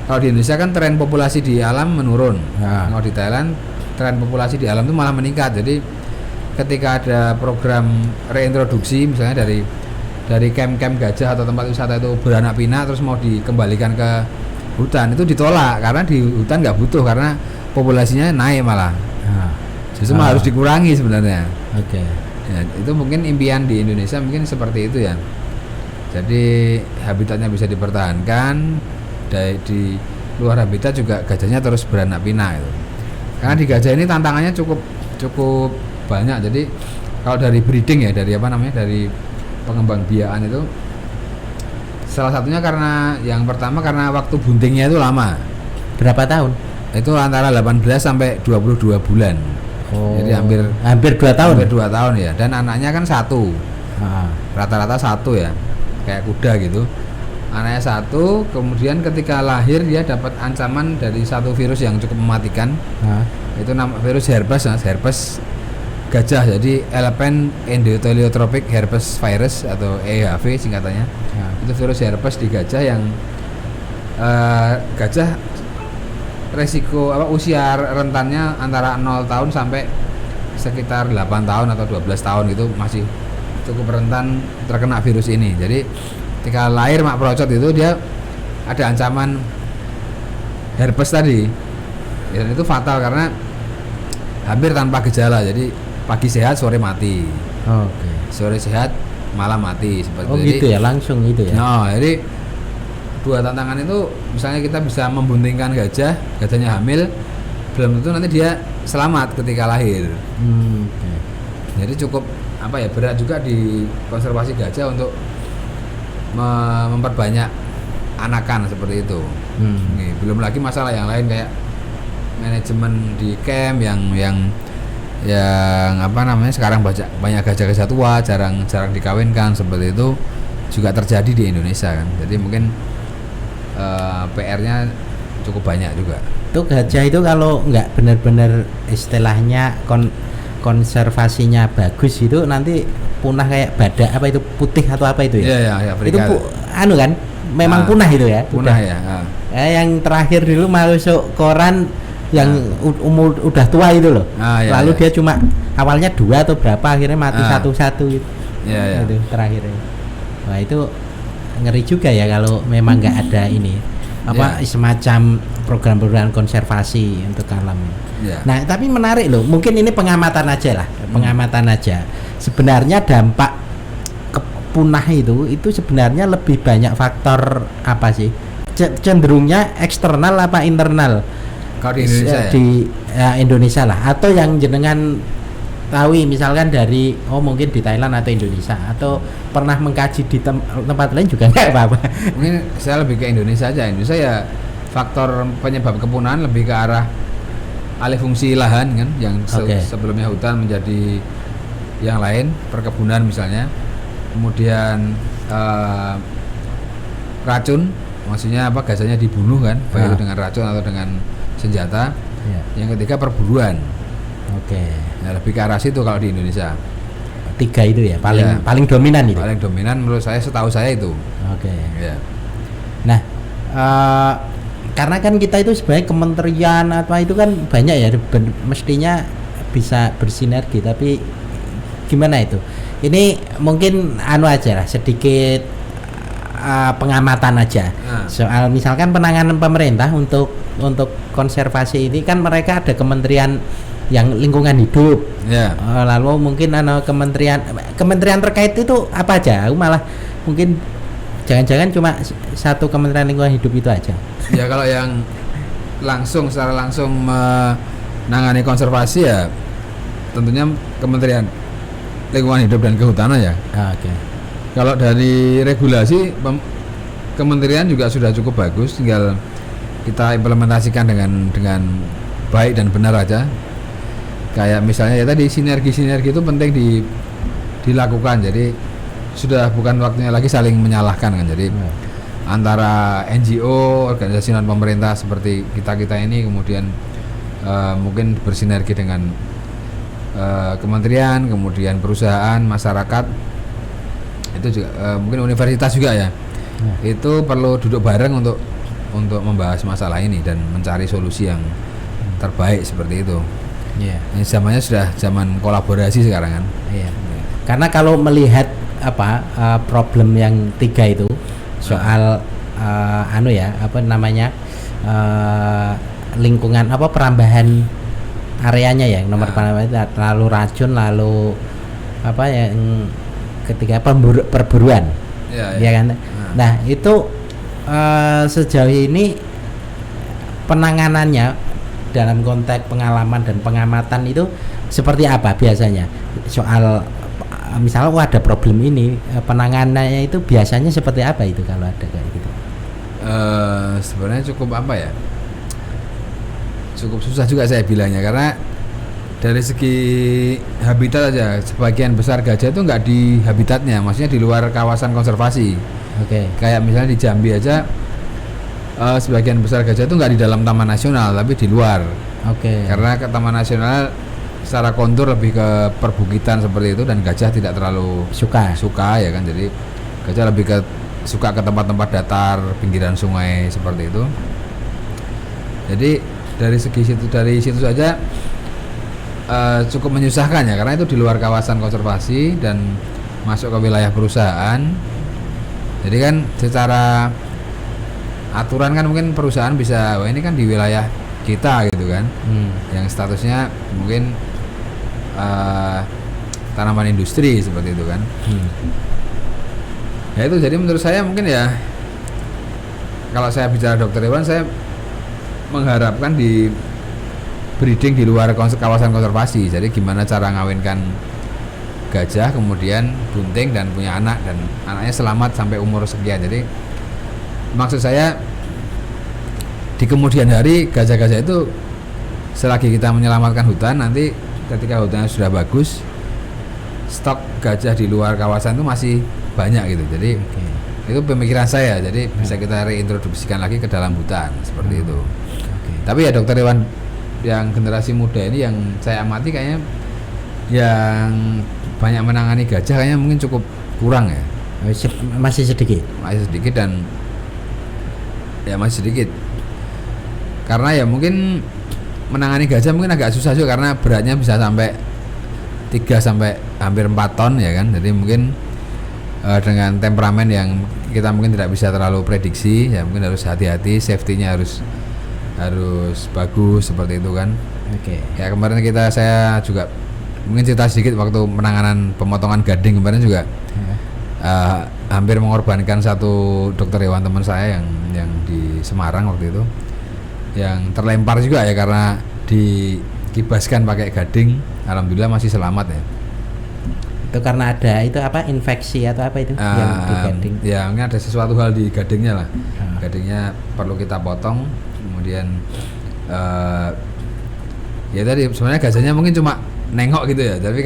kalau di Indonesia kan tren populasi di alam menurun. Kalau di Thailand tren populasi di alam itu malah meningkat. Jadi ketika ada program reintroduksi misalnya dari camp-camp gajah atau tempat wisata itu beranak pinak terus mau dikembalikan ke hutan, itu ditolak karena di hutan nggak butuh, karena populasinya naik malah. Justru harus dikurangi sebenarnya. Ya, itu mungkin impian di Indonesia mungkin seperti itu ya. Jadi habitatnya bisa dipertahankan, di luar habitat juga gajahnya terus beranak pinak itu. Karena di gajah ini tantangannya cukup banyak. Jadi kalau dari breeding ya, dari pengembangbiakan itu salah satunya karena yang pertama karena waktu buntingnya itu lama. Berapa tahun? Itu antara 18 sampai 22 bulan. Jadi hampir 2 tahun. Hampir 2 tahun ya. Dan anaknya kan satu. Rata-rata satu ya. Kayak kuda gitu. Anaknya satu, kemudian ketika lahir dia dapat ancaman dari satu virus yang cukup mematikan. Itu virus herpes gajah. Jadi Elephant Endotheliotrophic Herpes Virus atau EHV singkatannya. Itu virus herpes di gajah yang gajah resiko usia rentannya antara 0 tahun sampai sekitar 8 tahun atau 12 tahun, itu masih cukup rentan terkena virus ini. Jadi ketika lahir mak procot itu dia ada ancaman herpes tadi, dan itu fatal karena hampir tanpa gejala. Jadi pagi sehat sore mati. Sore sehat malam mati seperti itu. Gitu ya, langsung itu ya. Jadi dua tantangan itu, misalnya kita bisa membuntingkan gajahnya hamil, belum tentu nanti dia selamat ketika lahir. Jadi cukup berat juga di konservasi gajah untuk memperbanyak anakan seperti itu. Belum lagi masalah yang lain kayak manajemen di camp yang sekarang banyak gajah-gajah tua jarang dikawinkan, seperti itu juga terjadi di Indonesia kan. Jadi mungkin PR-nya cukup banyak juga. Itu gajah itu kalau nggak benar-benar istilahnya konservasinya bagus itu nanti punah kayak badak itu putih atau apa itu ya? Iya, itu kan memang punah itu ya. Punah ya. Yang terakhir dulu masuk koran yang umur udah tua itu loh. Lalu dia cuma awalnya 2 atau berapa, akhirnya mati satu-satu gitu. Itu terakhirnya. Wah, itu ngeri juga ya kalau memang nggak ada ini semacam program-program konservasi untuk alam. Nah, tapi menarik loh. Mungkin ini pengamatan aja lah, pengamatan aja. Sebenarnya dampak punah itu sebenarnya lebih banyak faktor apa sih? Cenderungnya eksternal apa internal? Kalau di Indonesia di Indonesia lah, atau yang jenengan tahu misalkan dari mungkin di Thailand atau Indonesia, atau pernah mengkaji di tempat lain juga nggak apa-apa. Mungkin saya lebih ke Indonesia aja. Indonesia ya faktor penyebab kepunahan lebih ke arah alih fungsi lahan kan, yang sebelumnya hutan menjadi yang lain, perkebunan misalnya. Kemudian racun, maksudnya apa, gajahnya dibunuh kan, baik itu dengan racun atau dengan senjata. Yang ketiga perburuan. Ya, lebih ke arah situ kalau di Indonesia. 3 itu ya paling dominan itu. Paling dominan menurut saya, setahu saya itu. Ya. Nah, karena kan kita itu sebagai kementerian apa itu kan banyak ya, mestinya bisa bersinergi, tapi gimana itu? Ini mungkin aja lah, sedikit pengamatan aja soal misalkan penanganan pemerintah untuk konservasi ini kan, mereka ada kementerian yang lingkungan hidup, lalu mungkin kementerian terkait itu apa aja? Malah mungkin jangan-jangan cuma satu kementerian lingkungan hidup itu aja. Ya kalau yang secara langsung menangani konservasi ya tentunya Kementerian Lingkungan Hidup dan Kehutanan ya. Kalau dari regulasi kementerian juga sudah cukup bagus, tinggal kita implementasikan dengan baik dan benar aja. Kayak misalnya ya tadi sinergi itu penting dilakukan. Jadi sudah bukan waktunya lagi saling menyalahkan kan. Jadi antara NGO, organisasi non pemerintah seperti kita ini, kemudian mungkin bersinergi dengan kementerian, kemudian perusahaan, masyarakat, itu juga mungkin universitas juga ya. Itu perlu duduk bareng untuk membahas masalah ini dan mencari solusi yang terbaik seperti itu. Ini zamannya sudah zaman kolaborasi sekarang kan. Karena kalau melihat problem yang 3 itu soal lingkungan perambahan areanya ya, nomor lalu racun, lalu yang ketiga perburuan, ya kan. Nah itu sejauh ini penanganannya dalam konteks pengalaman dan pengamatan itu seperti apa biasanya? Soal misalnya ada problem ini, penanganannya itu biasanya seperti apa itu kalau ada kayak gitu? Sebenarnya cukup susah juga saya bilangnya, karena dari segi habitat aja sebagian besar gajah itu nggak di habitatnya, maksudnya di luar kawasan konservasi. Kayak misalnya di Jambi aja sebagian besar gajah itu nggak di dalam taman nasional tapi di luar. Karena ke taman nasional secara kontur lebih ke perbukitan seperti itu, dan gajah tidak terlalu suka ya kan. Jadi gajah lebih suka ke tempat-tempat datar, pinggiran sungai seperti itu. Jadi dari situ saja cukup menyusahkan ya, karena itu di luar kawasan konservasi dan masuk ke wilayah perusahaan. Jadi kan secara aturan kan mungkin perusahaan bisa, ini kan di wilayah kita gitu kan, yang statusnya mungkin tanaman industri seperti itu kan. Ya itu, jadi menurut saya mungkin ya, kalau saya bicara dokter hewan, saya mengharapkan di breeding di luar kawasan konservasi. Jadi gimana cara ngawinkan gajah, kemudian bunting dan punya anak, dan anaknya selamat sampai umur sekian. Jadi maksud saya di kemudian hari gajah-gajah itu, selagi kita menyelamatkan hutan, nanti ketika hutannya sudah bagus, stok gajah di luar kawasan itu masih banyak gitu. Jadi itu pemikiran saya. Jadi bisa kita reintroduksikan lagi ke dalam hutan seperti itu. Tapi ya dokter hewan yang generasi muda ini yang saya amati kayaknya yang banyak menangani gajah kayaknya mungkin cukup kurang ya. Masih sedikit dan ya masih sedikit, karena ya mungkin menangani gajah mungkin agak susah juga, karena beratnya bisa sampai 3 sampai hampir 4 ton ya kan. Jadi mungkin dengan temperamen yang kita mungkin tidak bisa terlalu prediksi ya, mungkin harus hati-hati, safety-nya harus bagus seperti itu kan. Ya kemarin saya juga mungkin cerita sedikit waktu penanganan pemotongan gading kemarin juga. hampir mengorbankan satu dokter hewan teman saya yang di Semarang waktu itu, yang terlempar juga ya karena dikibaskan pakai gading. Alhamdulillah masih selamat ya. Itu karena ada itu apa, infeksi atau apa itu yang di gading? Ya mungkin ada sesuatu hal di gadingnya lah. Gadingnya perlu kita potong, kemudian ya tadi sebenarnya gajahnya mungkin cuma nengok gitu ya, tapi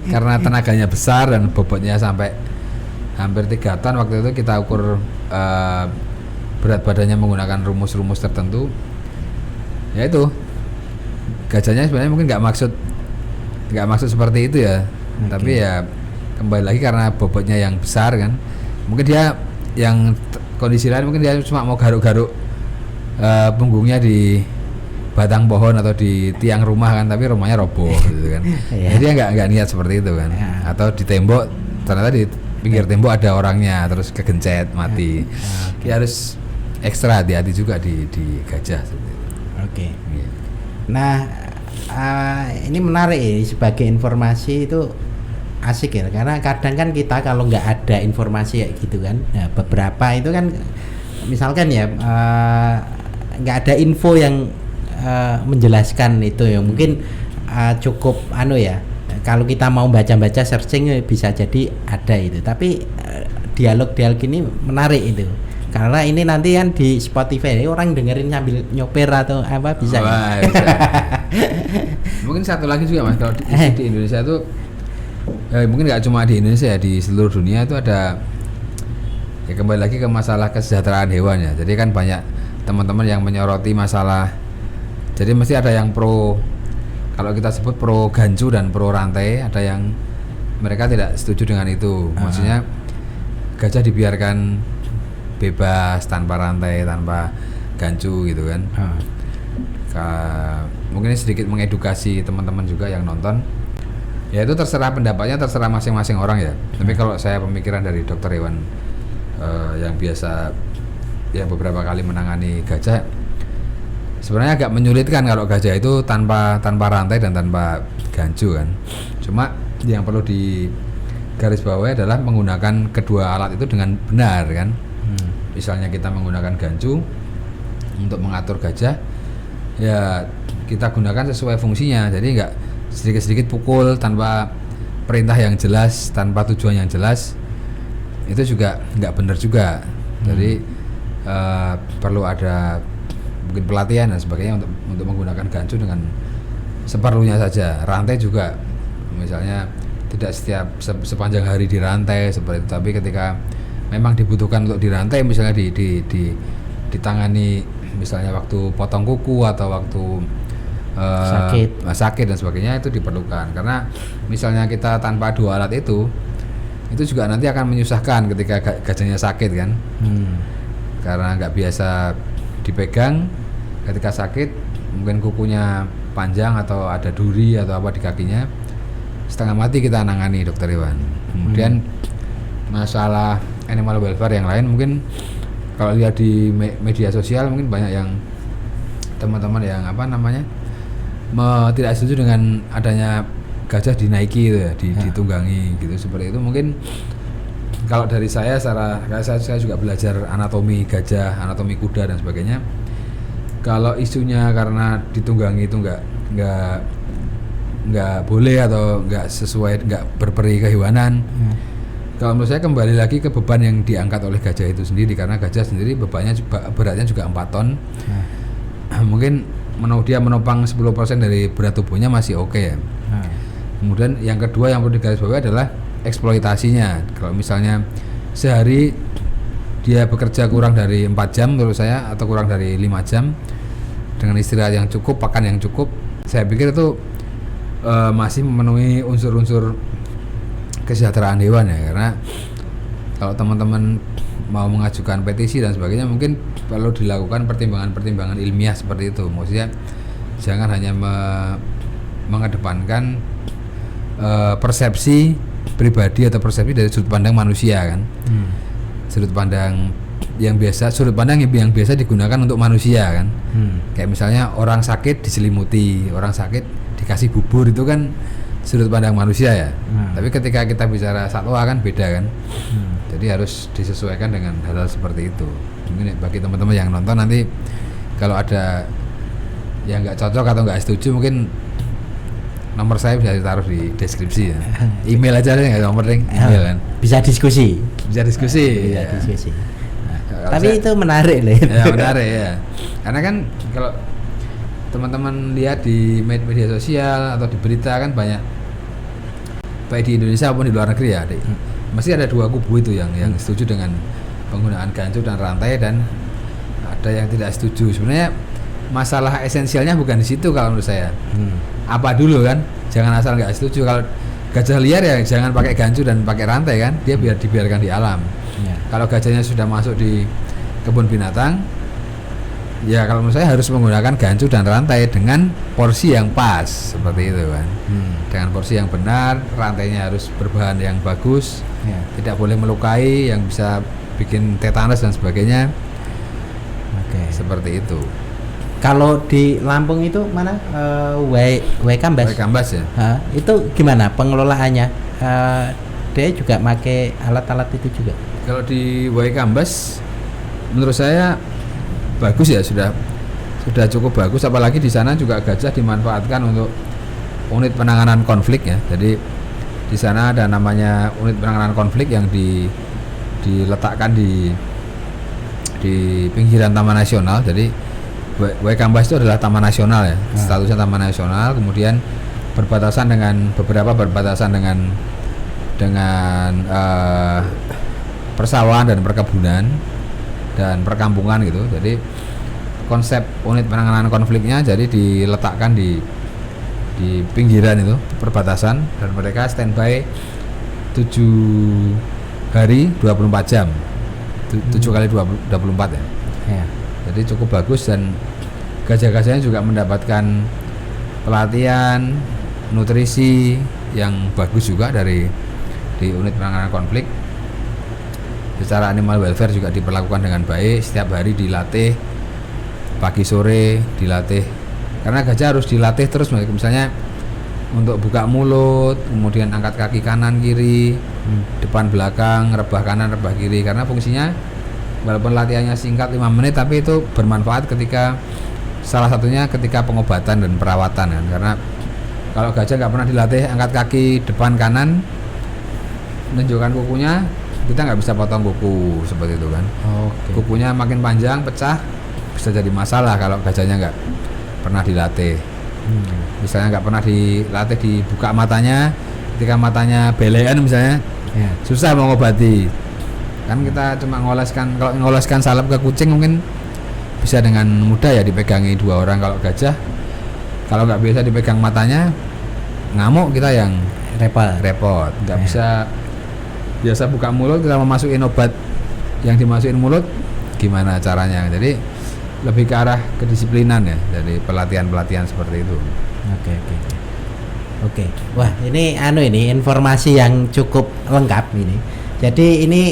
karena tenaganya besar dan bobotnya sampai hampir 3 ton waktu itu, kita ukur berat badannya menggunakan rumus-rumus tertentu. Ya itu gajahnya sebenarnya mungkin nggak maksud seperti itu ya. Tapi ya kembali lagi karena bobotnya yang besar kan, mungkin dia yang kondisi lain mungkin dia cuma mau garuk-garuk punggungnya di batang pohon atau di tiang rumah kan, tapi rumahnya roboh gitu kan. Jadi dia nggak niat seperti itu kan. Atau di tembok, ternyata di pinggir tembok ada orangnya terus kegencet mati. Dia harus ekstra hati-hati juga di gajah. Oke. Nah, ini menarik ya, sebagai informasi itu asik ya, karena kadang kan kita kalau nggak ada informasi kayak gitu kan, nah, beberapa itu kan misalkan ya nggak ada info yang menjelaskan itu ya, mungkin cukup ya, kalau kita mau baca-baca searching bisa jadi ada itu, tapi dialog-dialog ini menarik itu, karena ini nanti kan di Spotify orang dengerin sambil nyopir atau apa bisa. Wah, bisa. Mungkin satu lagi juga Mas, kalau di Indonesia itu mungkin nggak cuma di Indonesia ya, di seluruh dunia itu ada ya, kembali lagi ke masalah kesejahteraan hewan ya. Jadi kan banyak teman-teman yang menyoroti masalah, jadi mesti ada yang pro, kalau kita sebut pro gancu dan pro rantai, ada yang mereka tidak setuju dengan itu. Maksudnya gajah dibiarkan bebas tanpa rantai, tanpa gancu gitu kan. Mungkin sedikit mengedukasi teman-teman juga yang nonton. Ya itu terserah pendapatnya, terserah masing-masing orang ya. Tapi kalau saya pemikiran dari dokter hewan yang biasa ya beberapa kali menangani gajah, sebenarnya agak menyulitkan kalau gajah itu tanpa rantai dan tanpa gancu kan. Cuma yang perlu digarisbawahi adalah menggunakan kedua alat itu dengan benar kan. Misalnya kita menggunakan gancu untuk mengatur gajah, ya kita gunakan sesuai fungsinya. Jadi enggak sedikit-sedikit pukul tanpa perintah yang jelas, tanpa tujuan yang jelas, itu juga nggak benar juga. Jadi perlu ada mungkin pelatihan dan sebagainya untuk menggunakan gancu dengan seperlunya saja. Rantai juga misalnya tidak sepanjang hari dirantai seperti itu, tapi ketika memang dibutuhkan untuk dirantai, misalnya ditangani misalnya waktu potong kuku atau waktu sakit dan sebagainya, itu diperlukan. Karena misalnya kita tanpa dua alat itu juga nanti akan menyusahkan ketika gajahnya sakit kan. Karena nggak biasa dipegang, ketika sakit mungkin kukunya panjang atau ada duri atau apa di kakinya, setengah mati kita nangani dokter hewan. Kemudian masalah animal welfare yang lain, mungkin kalau lihat di media sosial mungkin banyak yang teman-teman yang tidak setuju dengan adanya gajah dinaiki gitu ya, ditunggangi gitu, seperti itu. Mungkin kalau dari saya juga belajar anatomi gajah, anatomi kuda dan sebagainya. Kalau isunya karena ditunggangi itu nggak boleh atau nggak sesuai, nggak berperi kehewanan, kalau menurut saya kembali lagi ke beban yang diangkat oleh gajah itu sendiri, karena gajah sendiri beratnya juga 4 ton. Mungkin dia menopang 10% dari berat tubuhnya masih oke ya. Kemudian yang kedua yang perlu digarisbawahi adalah eksploitasinya. Kalau misalnya sehari dia bekerja kurang dari 4 jam menurut saya, atau kurang dari 5 jam dengan istirahat yang cukup, pakan yang cukup, saya pikir itu masih memenuhi unsur-unsur kesejahteraan hewan ya. Karena kalau teman-teman mau mengajukan petisi dan sebagainya, mungkin perlu dilakukan pertimbangan-pertimbangan ilmiah seperti itu. Maksudnya jangan hanya mengedepankan persepsi pribadi atau persepsi dari sudut pandang manusia kan. Sudut pandang yang biasa digunakan untuk manusia kan. Kayak misalnya orang sakit diselimuti, orang sakit dikasih bubur, itu kan sudut pandang manusia ya. Tapi ketika kita bicara satwa kan beda kan. Jadi harus disesuaikan dengan hal-hal seperti itu. Mungkin bagi teman-teman yang nonton nanti kalau ada yang nggak cocok atau nggak setuju, mungkin nomor saya bisa ditaruh di deskripsi ya. Email aja deh, nggak nomor ring, email kan. Bisa diskusi. Bisa diskusi. Bisa Ya. diskusi. Kalau Tapi itu menarik loh. ya menarik ya. Karena kan kalau teman-teman lihat di media sosial atau di berita kan banyak, baik di Indonesia maupun di luar negeri ya, mesti ada dua kubu itu yang setuju dengan penggunaan gancu dan rantai, dan ada yang tidak setuju. Sebenarnya masalah esensialnya bukan di situ kalau menurut saya. Apa dulu kan, jangan asal nggak setuju. Kalau gajah liar ya jangan pakai gancu dan pakai rantai kan, dia biar dibiarkan di alam. Kalau gajahnya sudah masuk di kebun binatang, ya kalau menurut saya harus menggunakan gancu dan rantai dengan porsi yang pas seperti itu kan. Dengan porsi yang benar, rantainya harus berbahan yang bagus, tidak boleh melukai yang bisa bikin tetanus dan sebagainya. Seperti itu. Kalau di Lampung itu mana Waikambas? Waikambas ya. Itu gimana pengelolaannya? Dia juga pakai alat-alat itu juga. Kalau di Waikambas menurut saya bagus ya, sudah cukup bagus, apalagi di sana juga gajah dimanfaatkan untuk unit penanganan konflik ya. Jadi di sana ada namanya unit penanganan konflik yang diletakkan di pinggiran Taman Nasional. Jadi Waikambas itu adalah taman nasional ya, statusnya taman nasional. Kemudian berbatasan dengan persawahan dan perkebunan dan perkampungan gitu. Jadi konsep unit penanganan konfliknya jadi diletakkan di pinggiran itu perbatasan, dan mereka standby 7 hari 24 jam 7 kali 24 ya. Jadi cukup bagus, dan gajah-gajahnya juga mendapatkan pelatihan nutrisi yang bagus juga di unit penanganan konflik. Secara animal welfare juga diperlakukan dengan baik, setiap hari dilatih, pagi sore dilatih, karena gajah harus dilatih terus, misalnya untuk buka mulut, kemudian angkat kaki kanan kiri, depan belakang, rebah kanan rebah kiri, karena fungsinya walaupun latihannya singkat 5 menit tapi itu bermanfaat salah satunya ketika pengobatan dan perawatan kan. Karena kalau gajah nggak pernah dilatih angkat kaki depan kanan, menunjukkan kukunya, kita nggak bisa potong kuku seperti itu kan. Kukunya makin panjang pecah, bisa jadi masalah kalau gajahnya nggak pernah dilatih. Misalnya nggak pernah dilatih dibuka matanya, ketika matanya belean misalnya, susah mengobati. Kan kita cuma ngoleskan salep ke kucing mungkin bisa dengan mudah ya dipegangi 2 orang. Kalau gajah, kalau nggak biasa dipegang matanya, ngamuk kita yang repot. Nggak bisa biasa buka mulut, kita memasukin obat yang dimasukin mulut, gimana caranya. Jadi lebih ke arah kedisiplinan ya, dari pelatihan seperti itu. Oke. Wah, ini informasi yang cukup lengkap ini. Jadi ini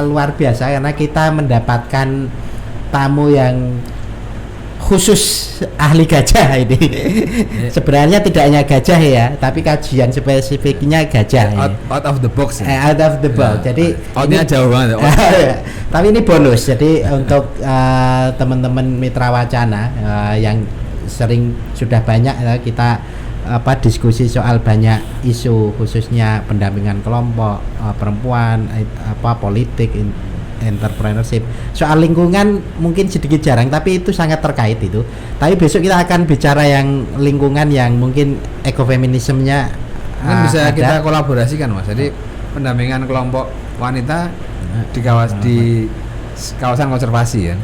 luar biasa, karena kita mendapatkan tamu yang khusus ahli gajah ini. Sebenarnya tidak hanya gajah ya, tapi kajian spesifiknya gajah. Out of the box. Out of the box. Jadi outnya jauh banget. Tapi ini bonus. Jadi untuk teman-teman Mitra Wacana yang sering sudah banyak kita diskusi soal banyak isu, khususnya pendampingan kelompok perempuan, politik, entrepreneurship, soal lingkungan mungkin sedikit jarang, tapi itu sangat terkait itu. Tapi besok kita akan bicara yang lingkungan yang mungkin ekofeminismenya bisa kita kolaborasikan Mas. Jadi pendampingan kelompok wanita di kawasan konservasi kan.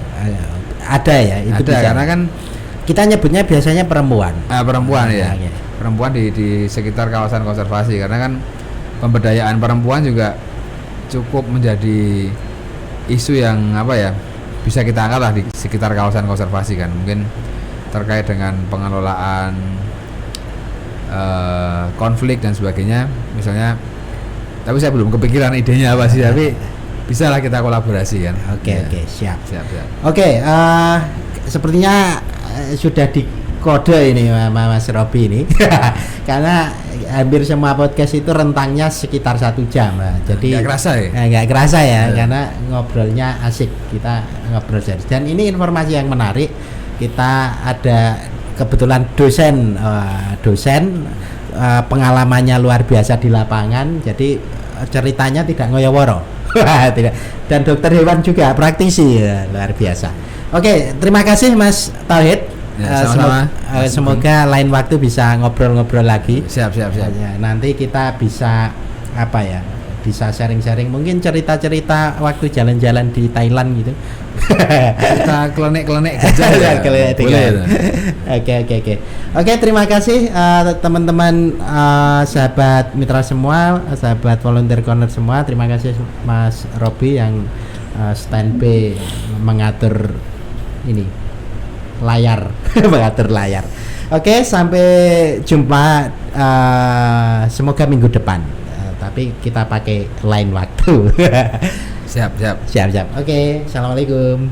Ada ya, itu ada, karena kan kita nyebutnya biasanya perempuan. Perempuan ya. Perempuan di sekitar kawasan konservasi, karena kan pemberdayaan perempuan juga cukup menjadi isu yang bisa kita angkat lah di sekitar kawasan konservasi kan. Mungkin terkait dengan pengelolaan konflik dan sebagainya misalnya, tapi saya belum kepikiran idenya apa sih, tapi bisa lah kita kolaborasi kan. Oke, siap. Oke, sepertinya sudah kode ini Mas Robi ini karena hampir semua podcast itu rentangnya sekitar 1 jam lah. Jadi nggak kerasa ya? Nggak kerasa ya, karena ngobrolnya asik, kita ngobrol serius. Dan ini informasi yang menarik. Kita ada kebetulan dosen pengalamannya luar biasa di lapangan. Jadi ceritanya tidak ngoyo-woro. Tidak. Dan dokter hewan juga praktisi ya, luar biasa. Oke, terima kasih Mas Tauhid. Ya, sama-sama. Semoga lain waktu bisa ngobrol-ngobrol lagi. Siap. Ya, nanti kita bisa bisa sharing-sharing mungkin cerita-cerita waktu jalan-jalan di Thailand gitu. Kita klenek-klenek gajah ya. Boleh. Oke, terima kasih teman-teman sahabat mitra semua, sahabat volunteer corner semua. Terima kasih Mas Robi yang standby mengatur ini layar mengatur layar. Oke, sampai jumpa semoga minggu depan. Tapi kita pakai lain waktu. Siap. Oke, assalamualaikum.